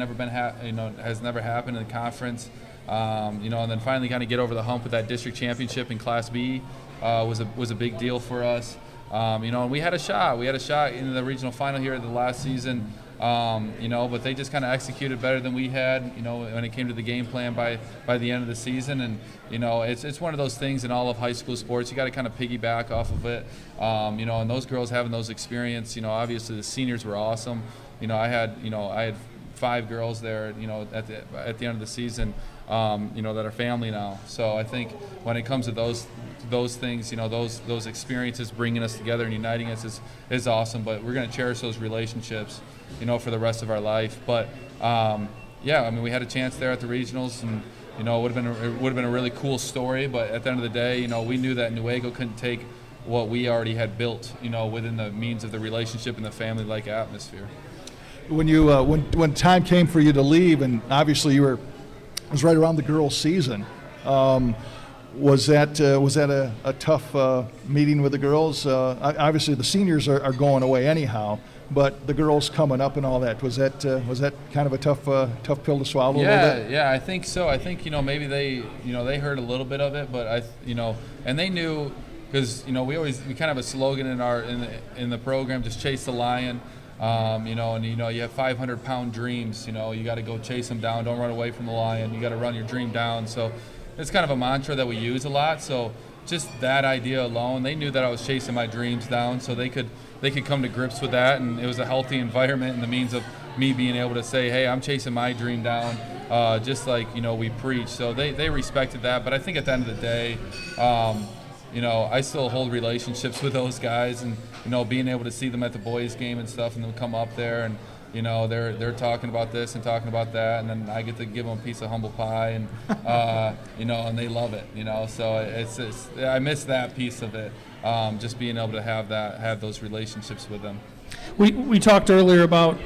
never happened in the conference, and then finally kind of get over the hump with that district championship in Class B was a big deal for us. And we had a shot. We had a shot in the regional final here at the last season. But they just kind of executed better than we had, when it came to the game plan by the end of the season. And, it's one of those things in all of high school sports. You got to kind of piggyback off of it. And those girls having those experience, obviously the seniors were awesome. I had 5 girls there, at the end of the season, that are family now. So I think when it comes to those things, those experiences bringing us together and uniting us is awesome. But we're going to cherish those relationships, for the rest of our life. But we had a chance there at the regionals, and it would have been a really cool story. But at the end of the day, we knew that Newaygo couldn't take what we already had built, within the means of the relationship and the family-like atmosphere. When you when time came for you to leave, and obviously it was right around the girls' season. Was that a tough meeting with the girls? Obviously, the seniors are going away anyhow, but the girls coming up and all that, was that kind of a tough pill to swallow? A little bit? Yeah, I think so. I think maybe they heard a little bit of it, but and they knew, because we kind of have a slogan in the program, just chase the lion. You know, and you have 500-pound dreams. You know, you got to go chase them down. Don't run away from the lion. You got to run your dream down. So it's kind of a mantra that we use a lot. So just that idea alone, they knew that I was chasing my dreams down, so they could come to grips with that, and it was a healthy environment and the means of me being able to say, hey, I'm chasing my dream down, just like, you know, we preach. So they respected that. But I think at the end of the day, you know, I still hold relationships with those guys, and, you know, being able to see them at the boys' game and stuff, and them come up there and, you know, they're talking about this and talking about that, and then I get to give them a piece of humble pie, and you know, and they love it, you know. So it's I miss that piece of it, just being able to have those relationships with them. We talked earlier about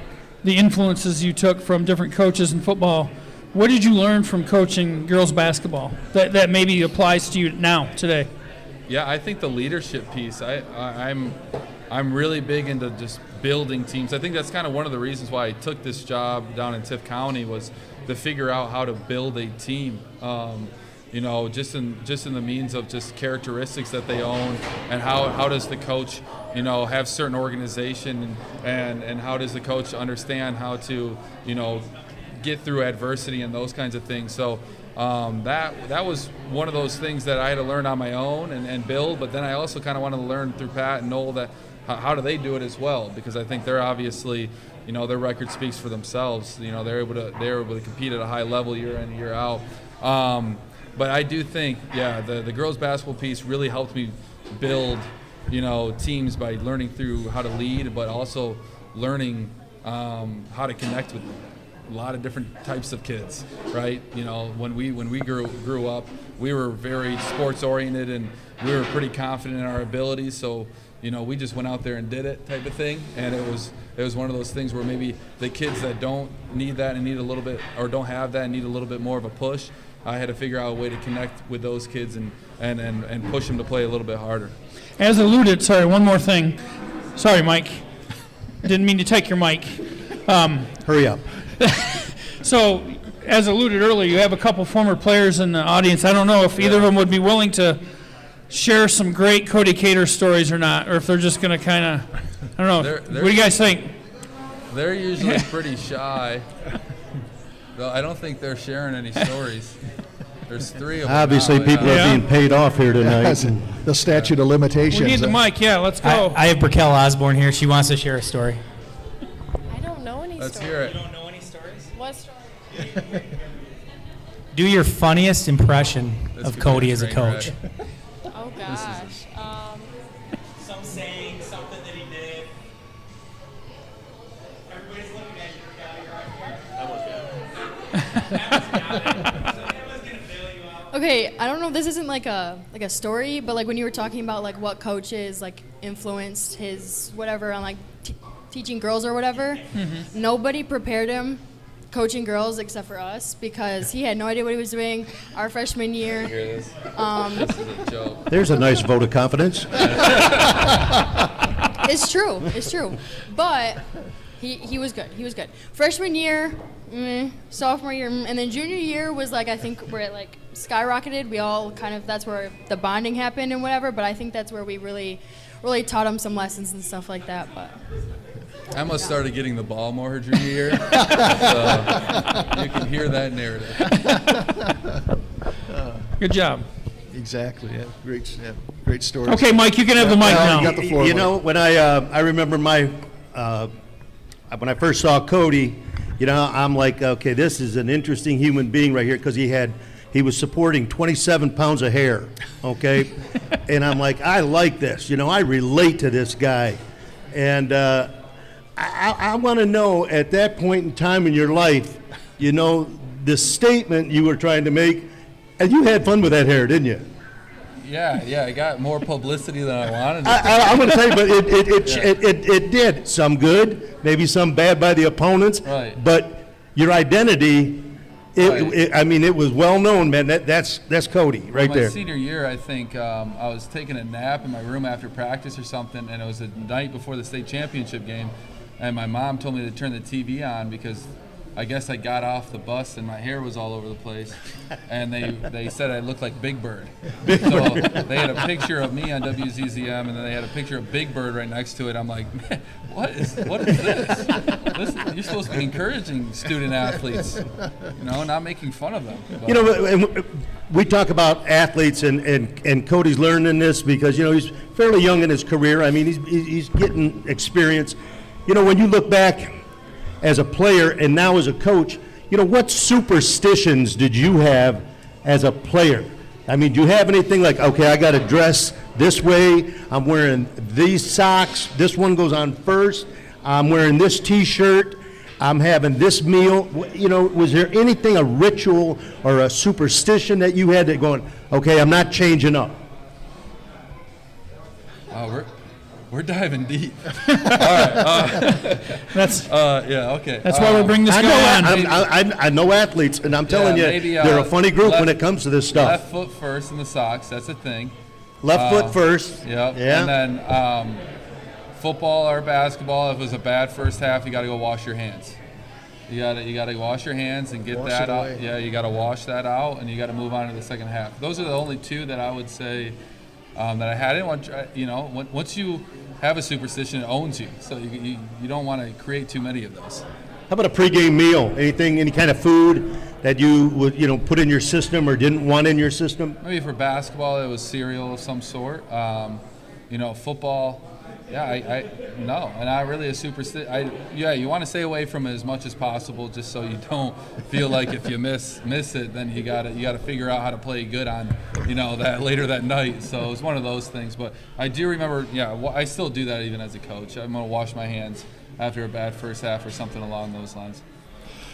the influences you took from different coaches in football. What did you learn from coaching girls basketball that maybe applies to you now today? Yeah, I think the leadership piece. I'm really big into just building teams. I think that's kind of one of the reasons why I took this job down in Tift County, was to figure out how to build a team. You know, just in the means of just characteristics that they own, and how does the coach, you know, have certain organization, and how does the coach understand how to, you know, get through adversity and those kinds of things. So that was one of those things that I had to learn on my own and build, but then I also kind of wanted to learn through Pat and Noel that how do they do it as well, because I think they're obviously, you know, their record speaks for themselves. You know, they're able to compete at a high level year in and year out. But I do think, yeah, the girls basketball piece really helped me build, you know, teams by learning through how to lead, but also learning how to connect with a lot of different types of kids, right? You know, when we grew up, we were very sports oriented, and we were pretty confident in our abilities. So, you know, we just went out there and did it, type of thing. And it was one of those things where maybe the kids that don't need that and need a little bit, or don't have that and need a little bit more of a push, I had to figure out a way to connect with those kids and push them to play a little bit harder. As alluded, sorry, one more thing. Sorry, Mike. Didn't mean to take your mic. Hurry up. So, as alluded earlier, you have a couple former players in the audience. I don't know if either of them would be willing to share some great Cody Kater stories or not, or if they're just going to kind of, I don't know. What do you guys think? They're usually pretty shy. Though I don't think they're sharing any stories. There's 3 of them. Obviously, now, people yeah. are being paid off here tonight. The statute of limitations. We need the mic, yeah, let's go. I have Brickell Osborne here. She wants to share a story. I don't know any Let's stories. hear it. You don't know any stories? What story? Do your funniest impression This of could be Cody a as a train coach. wreck. Oh gosh. Some saying, something that he did. Everybody's looking at you, Everyone's gonna bail you out. Okay, I don't know. This isn't like a story, but like when you were talking about like what coaches like influenced his whatever on like teaching girls or whatever, nobody prepared him coaching girls except for us, because he had no idea what he was doing our freshman year. Hear this? This is a joke. There's a nice vote of confidence. It's true. But he was good. He was good. Freshman year, sophomore year, and then junior year was like, I think where it like skyrocketed. We all kind of, that's where the bonding happened and whatever, but I think that's where we really taught him some lessons and stuff like that. But I must started getting the ball more her junior year. So you can hear that narrative. Good job. Exactly. Yeah. Great story. Okay, Mike, you can have the mic Well, now. you got the floor, You Mike. know, when I remember when I first saw Cody, you know, I'm like, okay, this is an interesting human being right here, because he was supporting 27 pounds of hair, okay? And I'm like, I like this. You know, I relate to this guy. And I want to know, at that point in time in your life, you know, the statement you were trying to make, and you had fun with that hair, didn't you? Yeah, it got more publicity than I wanted. I'm going to tell you, but it did. Some good, maybe some bad by the opponents. Right. But your identity, I mean, it was well known, man. That's Cody right my there. senior year, I think I was taking a nap in my room after practice or something, and it was the night before the state championship game, and my mom told me to turn the TV on because I guess I got off the bus and my hair was all over the place, and they said I looked like Big Bird. So they had a picture of me on WZZM, and then they had a picture of Big Bird right next to it. I'm like, man, what is this? You're supposed to be encouraging student athletes, not making fun of them. But, we talk about athletes, and Cody's learning this because he's fairly young in his career. I mean, he's getting experience. When you look back as a player and now as a coach, what superstitions did you have as a player? I mean, do you have anything like, okay, I got to dress this way, I'm wearing these socks, this one goes on first, I'm wearing this T-shirt, I'm having this meal? Was there anything, a ritual or a superstition that you had that going, okay, I'm not changing up? We're diving deep. All right. That's okay. That's why we bring this guy on. I know athletes, and I'm telling you, maybe, they're a funny group when it comes to this stuff. Left foot first in the socks. That's a thing. Left foot first. Yep. Yeah. And then football or basketball, if it was a bad first half, you got to go wash your hands. You got to wash your hands and get that out. Yeah, you got to wash that out, and you got to move on to the second half. Those are the only two that I would say that I had. I didn't want, once you have a superstition, it owns you. So you don't want to create too many of those. How about a pregame meal? Any kind of food that you would put in your system or didn't want in your system? Maybe for basketball, it was cereal of some sort. Football. Yeah, no, and I really a superstition. You want to stay away from it as much as possible, just so you don't feel like if you miss it, then you gotta figure out how to play good on, that later that night. So it was one of those things. But I do remember, I still do that even as a coach. I'm gonna wash my hands after a bad first half or something along those lines.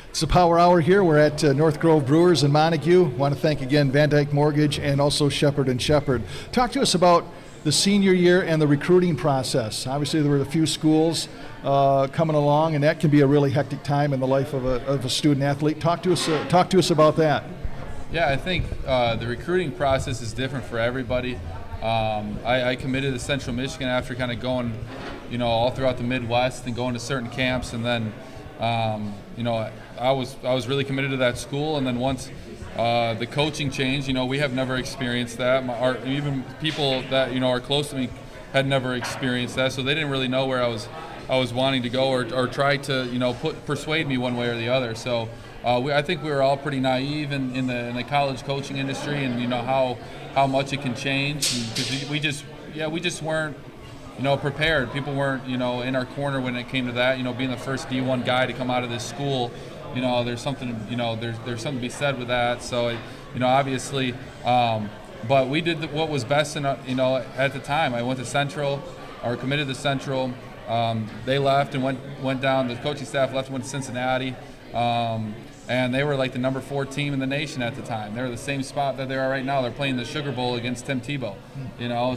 It's the Power Hour here. We're at North Grove Brewers in Montague. Want to thank again VanDyk Mortgage and also Shepherd & Shepherd. Talk to us about the senior year and the recruiting process. Obviously, there were a few schools coming along, and that can be a really hectic time in the life of a student athlete. Talk to us about that. Yeah, I think the recruiting process is different for everybody. I committed to Central Michigan after kind of going, all throughout the Midwest and going to certain camps, and then, I was really committed to that school, and then once the coaching changed, we have never experienced that. Even people that are close to me had never experienced that, so they didn't really know where I was wanting to go or try to persuade me one way or the other. So I think we were all pretty naive in the college coaching industry, and how much it can change, because we just weren't prepared. People weren't in our corner when it came to that. Being the first D1 guy to come out of this school. There's something, there's something to be said with that. So, obviously, but we did what was best at the time. I went to Central, or committed to Central. They left and went down. The coaching staff left and went to Cincinnati. And they were like the number 4 team in the nation at the time. They were the same spot that they are right now. They're playing the Sugar Bowl against Tim Tebow.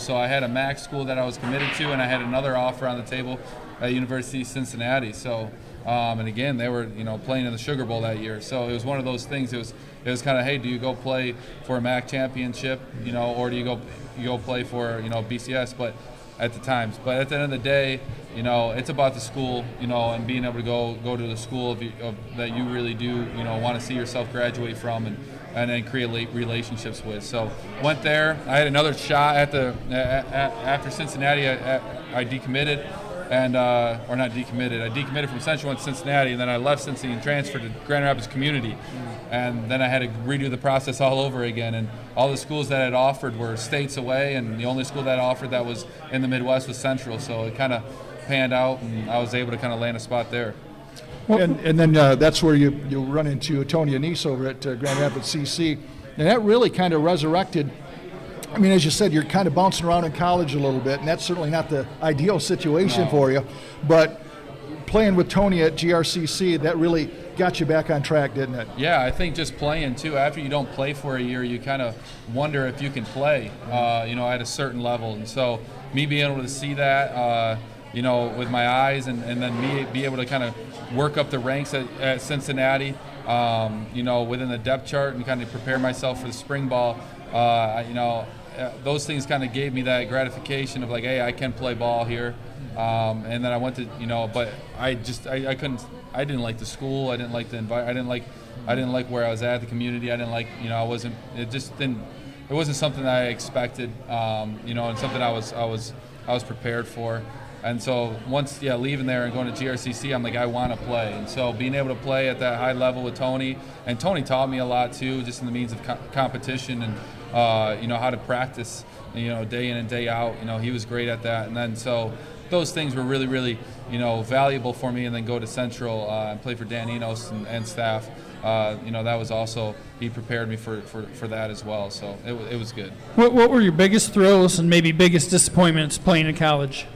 So I had a MAC school that I was committed to, and I had another offer on the table at University of Cincinnati. So, and again, they were playing in the Sugar Bowl that year. So it was one of those things. It was kind of, hey, do you go play for a MAC championship, or do you go play for BCS? But at the times. But at the end of the day, it's about the school, and being able to go to the school that you really do, want to see yourself graduate from and then create relationships with. So went there. I had another shot after Cincinnati. I decommitted. Or not decommitted. I decommitted from Central, went to Cincinnati, and then I left Cincinnati and transferred to Grand Rapids Community. And then I had to redo the process all over again. And all the schools that had offered were states away, and the only school that offered that was in the Midwest was Central. So it kind of panned out, and I was able to kind of land a spot there. And then that's where you run into Tony Anise over at Grand Rapids CC. And that really kind of resurrected. I mean, as you said, you're kind of bouncing around in college a little bit, and that's certainly not the ideal situation for you. But playing with Tony at GRCC, that really got you back on track, didn't it? Yeah, I think just playing, too. After you don't play for a year, you kind of wonder if you can play, at a certain level. And so me being able to see that, with my eyes, and then me be able to kind of work up the ranks at Cincinnati, within the depth chart, and kind of prepare myself for the spring ball, those things kind of gave me that gratification of like, hey, I can play ball here. And then I went to, but I couldn't I didn't like the school. I didn't like the environment. I didn't like where I was at, the community. I didn't like, I wasn't. It just didn't. It wasn't something that I expected. And something I was prepared for. And so once, leaving there and going to GRCC, I'm like, I want to play. And so being able to play at that high level with Tony, and Tony taught me a lot too, just in the means of competition and, how to practice, day in and day out. He was great at that. And then so those things were really, really, valuable for me. And then go to Central and play for Dan Enos and staff. That was also, he prepared me for that as well. So it was good. What were your biggest thrills and maybe biggest disappointments playing in college?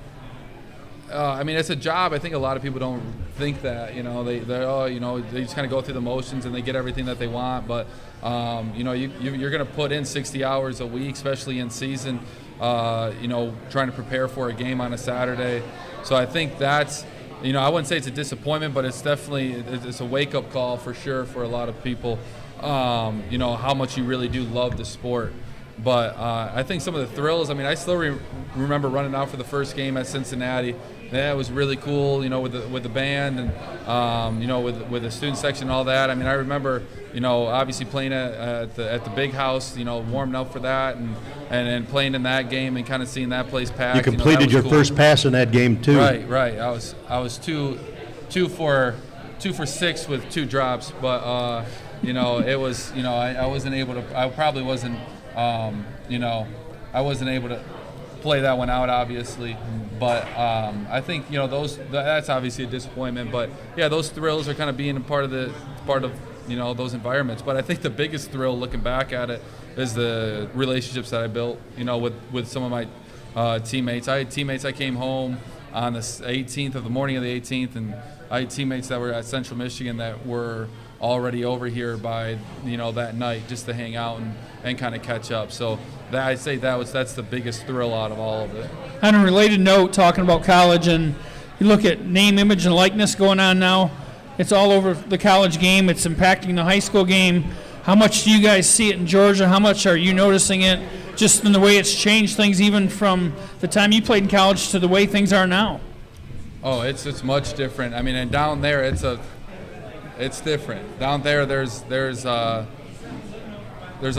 It's a job. I think a lot of people don't think that. They just kind of go through the motions and they get everything that they want. But you're going to put in 60 hours a week, especially in season. Trying to prepare for a game on a Saturday. So I think that's, I wouldn't say it's a disappointment, but it's definitely it's a wake-up call for sure for a lot of people. How much you really do love the sport. But I think some of the thrills, I still remember running out for the first game at Cincinnati. That was really cool, with the band and, with the student section and all that. I remember, obviously playing at the big house, warming up for that and playing in that game and kind of seeing that place packed. You completed your first pass in that game too. Right. I was two for 6 with 2 drops, but it was, I wasn't able to. I probably wasn't. I wasn't able to play that one out, obviously, but I think that's obviously a disappointment. But yeah, those thrills are kind of being a part of those environments. But I think the biggest thrill, looking back at it, is the relationships that I built, with some of my teammates. I had teammates. I came home on the 18th of the morning of the 18th, and I had teammates that were at Central Michigan that were already over here by that night just to hang out and kind of catch up. So I'd say that's the biggest thrill out of all of it. On a related note, talking about college, and you look at name, image, and likeness going on now. It's all over the college game. It's impacting the high school game. How much do you guys see it in Georgia? How much are you noticing it just in the way it's changed things even from the time you played in college to the way things are now? Oh, it's much different. And down there it's different. Down there there's a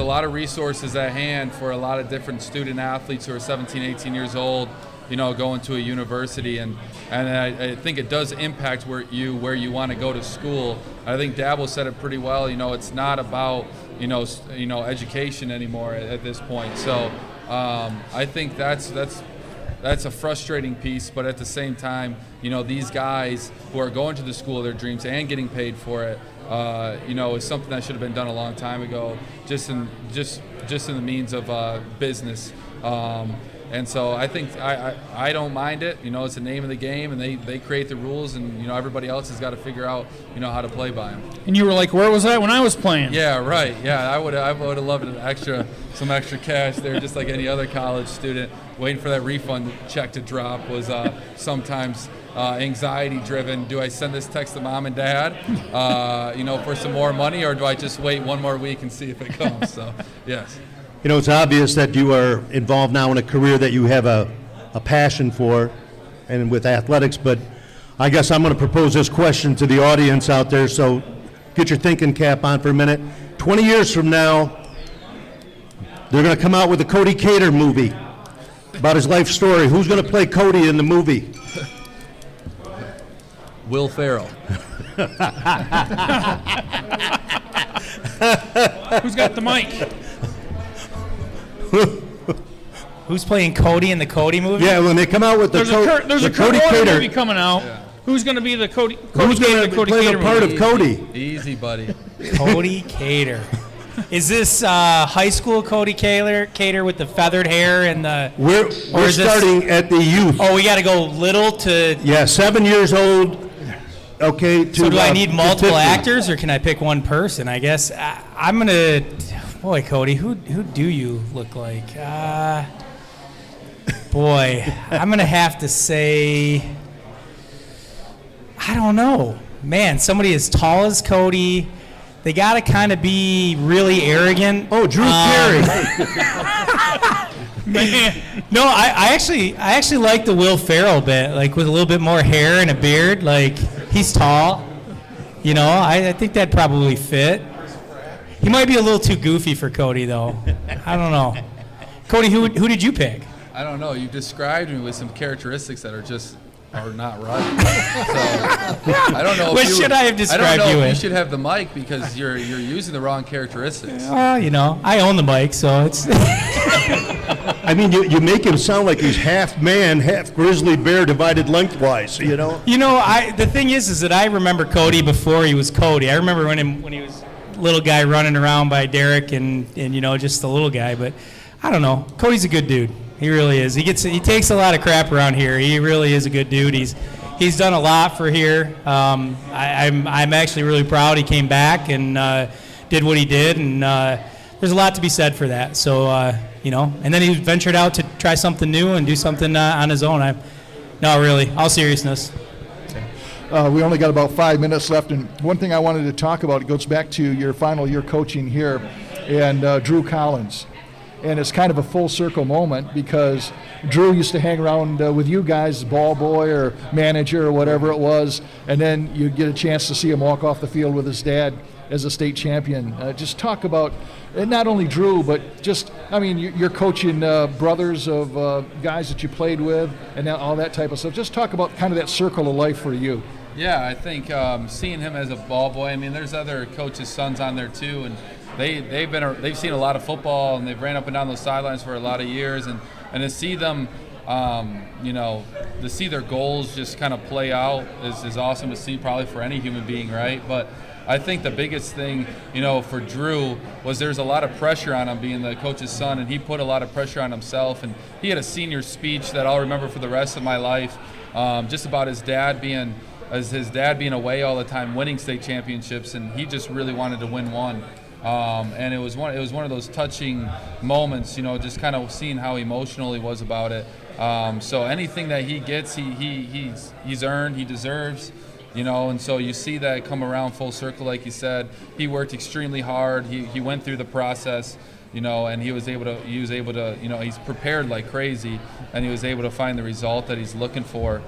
lot of resources at hand for a lot of different student athletes who are 17, 18 years old, going to a university, and I think it does impact where you want to go to school. I think Dabo said it pretty well. It's not about education anymore at this point. So I think that's a frustrating piece, but at the same time, these guys who are going to the school of their dreams and getting paid for it, is something that should have been done a long time ago, just in the means of business. And so I think I don't mind it. It's the name of the game, and they create the rules, and everybody else has got to figure out how to play by them. And you were like, where was I when I was playing? Yeah, right. Yeah, I would have loved some extra cash there, just like any other college student. Waiting for that refund check to drop was sometimes anxiety driven. Do I send this text to mom and dad, for some more money, or do I just wait one more week and see if it comes? So yes. It's obvious that you are involved now in a career that you have a passion for, and with athletics, but I guess I'm going to propose this question to the audience out there, so get your thinking cap on for a minute. 20 years from now, they're going to come out with a Cody Kater movie about his life story. Who's going to play Cody in the movie? Will Ferrell. Who's got the mic? Who's playing Cody in the Cody movie? Yeah, when they come out with there's a Cody Kater movie coming out. Yeah. Who's going to be the Cody? Who's going to play the part of Cody? Easy, buddy. Cody Kater. Is this high school Cody Kater with the feathered hair and the? We're starting at the youth. Oh, we got to go little to. Yeah, 7 years old. Okay. So do I need multiple actors, or can I pick one person? I guess I'm gonna. Boy, Cody, who do you look like? Boy, I'm gonna have to say. I don't know, man. Somebody as tall as Cody. They got to kind of be really arrogant. Oh, Drew Carey. Man. No, I actually like the Will Ferrell bit, like with a little bit more hair and a beard. Like, he's tall. You know, I think that'd probably fit. He might be a little too goofy for Cody, though. I don't know. Cody, who did you pick? I don't know. You described me with some characteristics that are not right. So I don't know. What should I have described I don't know you if with? you should have the mic because you're using the wrong characteristics. You know, I own the mic, so it's. I mean, you make him sound like he's half man, half grizzly bear divided lengthwise, you know? You know, the thing is that I remember Cody before he was Cody. I remember when he was a little guy running around by Derek and you know, just a little guy. But I don't know. Cody's a good dude. He really is. He takes a lot of crap around here. He really is a good dude. He's done a lot for here. I'm actually really proud he came back and did what he did, and there's a lot to be said for that. So you know, and then he ventured out to try something new and do something on his own. No, really, all seriousness. We only got about 5 minutes left, and one thing I wanted to talk about, it goes back to your final year coaching here, and Drew Collins. And it's kind of a full circle moment because Drew used to hang around with you guys, ball boy or manager or whatever it was, and then you get a chance to see him walk off the field with his dad as a state champion. Just talk about, and not only Drew, but just, I mean, you're coaching brothers of guys that you played with and all that type of stuff. Just talk about kind of that circle of life for you. Yeah, I think seeing him as a ball boy, I mean, there's other coaches' sons on there too, and they've seen a lot of football, and they've ran up and down those sidelines for a lot of years, and to see them, you know, to see their goals just kind of play out is awesome to see, probably for any human being, right? But I think the biggest thing, you know, for Drew was there's a lot of pressure on him being the coach's son, and he put a lot of pressure on himself, and he had a senior speech that I'll remember for the rest of my life, just about his dad being away all the time, winning state championships, and he just really wanted to win one. And it was one of those touching moments, you know, just kind of seeing how emotional he was about it. So anything that he gets, he's earned, he deserves, you know, and so you see that come around full circle, like you said. He worked extremely hard. He went through the process, you know, and he was able to, you know, he's prepared like crazy, and he was able to find the result that he's looking for.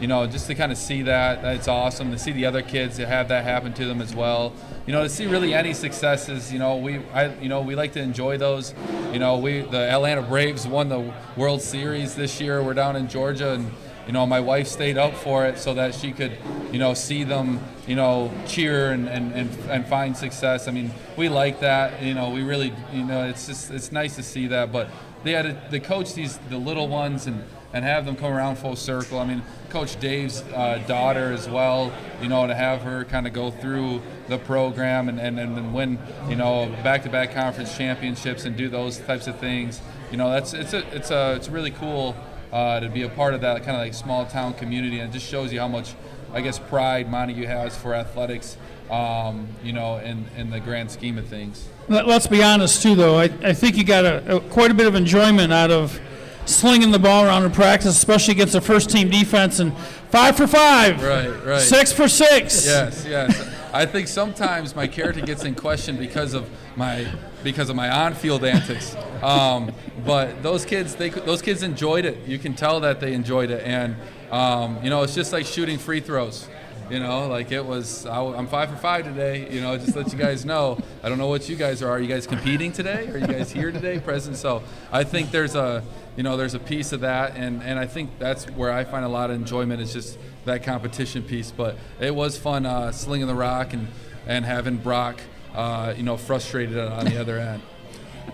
You know, just to kind of see that, it's awesome. To see the other kids that have that happen to them as well. You know, to see really any successes, you know, we like to enjoy those. You know, the Atlanta Braves won the World Series this year. We're down in Georgia, and, you know, my wife stayed up for it so that she could, you know, see them, you know, cheer and find success. I mean, we like that. You know, we really, you know, it's nice to see that. But they had to coach the little ones and have them come around full circle. I mean, Coach Dave's daughter as well, you know, to have her kind of go through the program and win, you know, back-to-back conference championships and do those types of things. You know, it's really cool to be a part of that kind of like small town community, and it just shows you how much, I guess, pride Montague has for athletics, you know, in the grand scheme of things. Let's be honest too, though. I think you got quite a bit of enjoyment out of slinging the ball around in practice, especially against a first-team defense, and 5 for 5, right, 6 for 6. Yes. I think sometimes my character gets in question because of my on-field antics. But those kids enjoyed it. You can tell that they enjoyed it, and you know, it's just like shooting free throws. You know, like it was, I'm 5 for 5 today, you know, just to let you guys know. I don't know what you guys are. Are you guys competing today? Are you guys here today, present? So I think there's a piece of that, and I think that's where I find a lot of enjoyment, is just that competition piece. But it was fun slinging the rock and having Brock, you know, frustrated on the other end.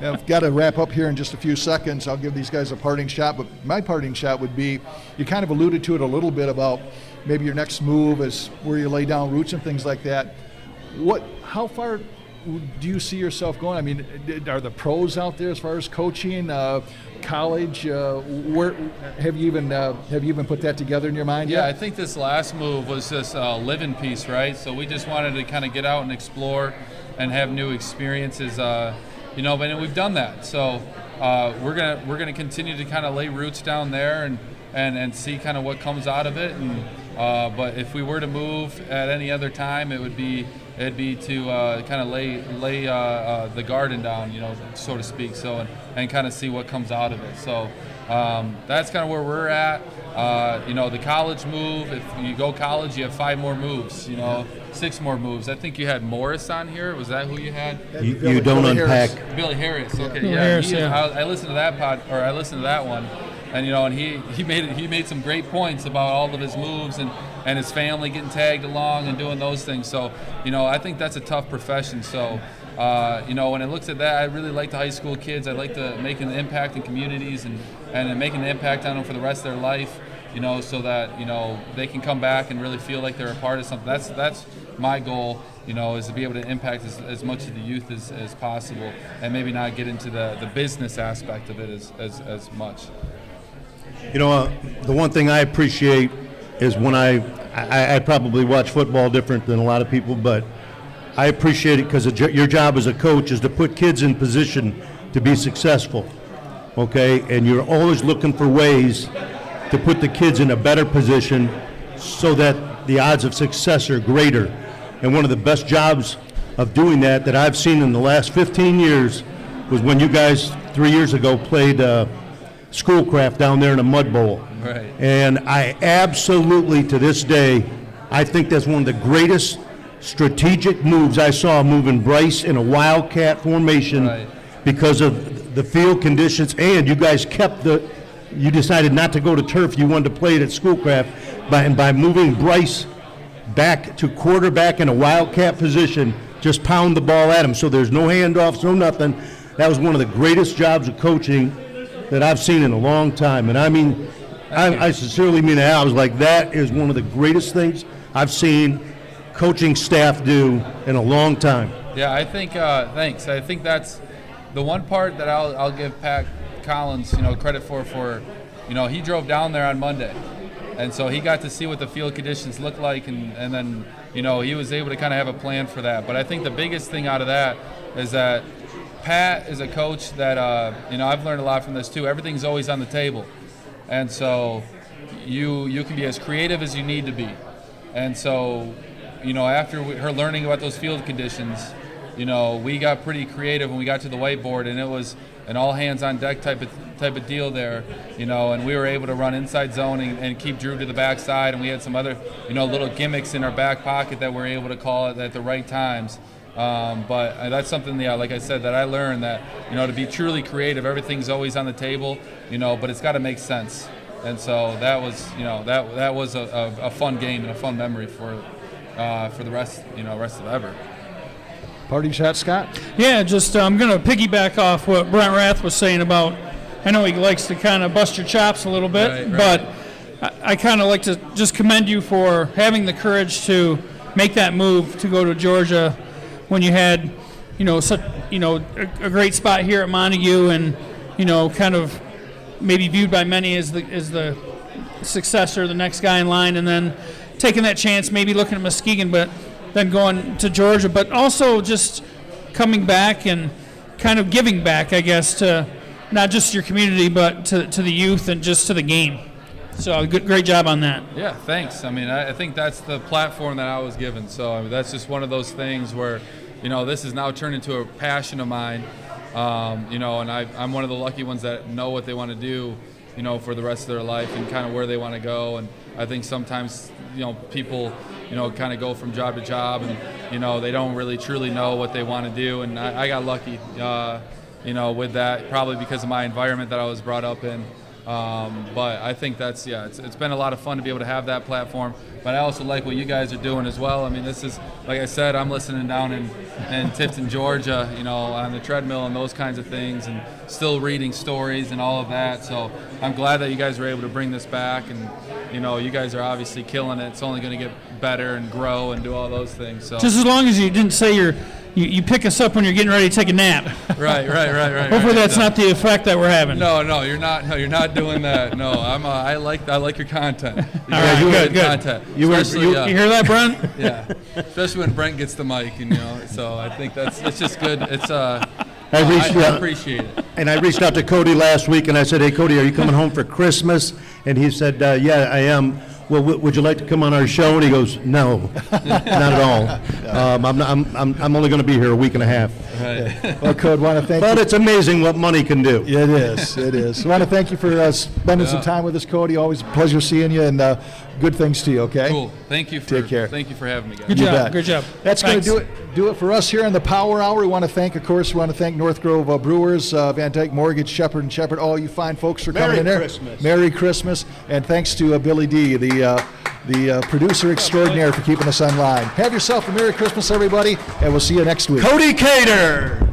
Now, I've got to wrap up here in just a few seconds. I'll give these guys a parting shot, but my parting shot would be, you kind of alluded to it a little bit about maybe your next move is where you lay down roots and things like that. How far do you see yourself going? I mean, are the pros out there as far as coaching, college? Where have you even put that together in your mind yet? Yeah, I think this last move was this living piece, right? So we just wanted to kind of get out and explore and have new experiences. You know, but we've done that. So we're gonna continue to kind of lay roots down there and see kind of what comes out of it. And but if we were to move at any other time, it'd be to kind of lay the garden down, you know, so to speak. So and kind of see what comes out of it. So that's kind of where we're at. You know, the college move. If you go college, you have 5 more moves. You know, 6 more moves. I think you had Morris on here. Was that who you had? You don't unpack. Billy Harris. Okay, Billy Harris, yeah. yeah. I listened to that I listened to that one, and and he made some great points about all of his moves and his family getting tagged along and doing those things. So I think that's a tough profession. So when it looks at that, I really like the high school kids. I like to make an impact in communities and making an impact on them for the rest of their life. So that they can come back and really feel like they're a part of something. That's my goal. Is to be able to impact as much of the youth as possible, and maybe not get into the business aspect of it as much. The one thing I appreciate is when I probably watch football different than a lot of people, but I appreciate it because your job as a coach is to put kids in position to be successful, okay? And you're always looking for ways to put the kids in a better position so that the odds of success are greater. And one of the best jobs of doing that I've seen in the last 15 years was when you guys 3 years ago played Schoolcraft down there in a mud bowl. Right. And I absolutely, to this day, I think that's one of the greatest strategic moves I saw, moving Bryce in a wildcat formation. Right. Because of the field conditions, and you guys you decided not to go to turf, you wanted to play it at Schoolcraft, by moving Bryce back to quarterback in a wildcat position, just pound the ball at him, so there's no handoffs, no nothing. That was one of the greatest jobs of coaching that I've seen in a long time, and I mean, I sincerely mean that. I was like, that is one of the greatest things I've seen coaching staff do in a long time. Yeah, I think, thanks. I think that's the one part that I'll give Pat Collins, credit for, he drove down there on Monday. And so he got to see what the field conditions look like, and then, he was able to kind of have a plan for that. But I think the biggest thing out of that is that Pat is a coach that, I've learned a lot from this too. Everything's always on the table. And so you can be as creative as you need to be. And so, after her learning about those field conditions, we got pretty creative when we got to the whiteboard, and it was an all hands on deck type of deal there, and we were able to run inside zone and keep Drew to the backside, and we had some other, little gimmicks in our back pocket that we're able to call it at the right times. But that's something, like I said, that I learned that, to be truly creative, everything's always on the table, but it's got to make sense. And so that was, that was a fun game and a fun memory for the rest of ever. Parting shot, Scott? Yeah, just I'm going to piggyback off what Brent Rath was saying about, I know he likes to kind of bust your chops a little bit, right. But I kind of like to just commend you for having the courage to make that move to go to Georgia when you had, such, a great spot here at Montague, and, kind of maybe viewed by many as the successor, the next guy in line, and then taking that chance, maybe looking at Muskegon, but then going to Georgia, but also just coming back and kind of giving back, I guess, to not just your community, but to the youth and just to the game. So great job on that. Yeah, thanks. I mean, I think that's the platform that I was given. So that's just one of those things where, this has now turned into a passion of mine. And I'm one of the lucky ones that know what they want to do, for the rest of their life and kind of where they want to go. And I think sometimes, people, kind of go from job to job and, they don't really truly know what they want to do. And I got lucky, with that, probably because of my environment that I was brought up in. But I think that's, it's been a lot of fun to be able to have that platform. But I also like what you guys are doing as well. I mean, this is, like I said, I'm listening down in Tifton, Georgia, on the treadmill and those kinds of things, and still reading stories and all of that. So I'm glad that you guys were able to bring this back, and, you guys are obviously killing it. It's only going to get better and grow and do all those things. So just as long as you didn't say you pick us up when you're getting ready to take a nap. Right. Hopefully that's not the effect that we're having. No, you're not. No, you're not doing that. No, I like your content. All right, good. Content. You hear that, Brent? Yeah, especially when Brent gets the mic, and so I think it's just good. It's I appreciate it. And I reached out to Cody last week, and I said, "Hey, Cody, are you coming home for Christmas?" And he said, "Yeah, I am." Well, would you like to come on our show? And he goes, "No, not at all. I'm only going to be here a week and a half." Right. Well, Code, want to thank you. But it's amazing what money can do. It is. I want to thank you for spending some time with us, Cody. Always a pleasure seeing you. And good things to you, okay? Cool. Thank you for Take care. Thank you for having me, guys. Good You job. bet. Good job. That's going Thanks. to do it for us here in the Power Hour. We want to thank, of course, North Grove Brewers, VanDyk Mortgage, Shepherd and Shepherd, all you fine folks for coming in there. Christmas. Merry Christmas. And thanks to Billy D, the producer extraordinaire, for keeping us online. Have yourself a Merry Christmas, everybody, and we'll see you next week. Cody Kater.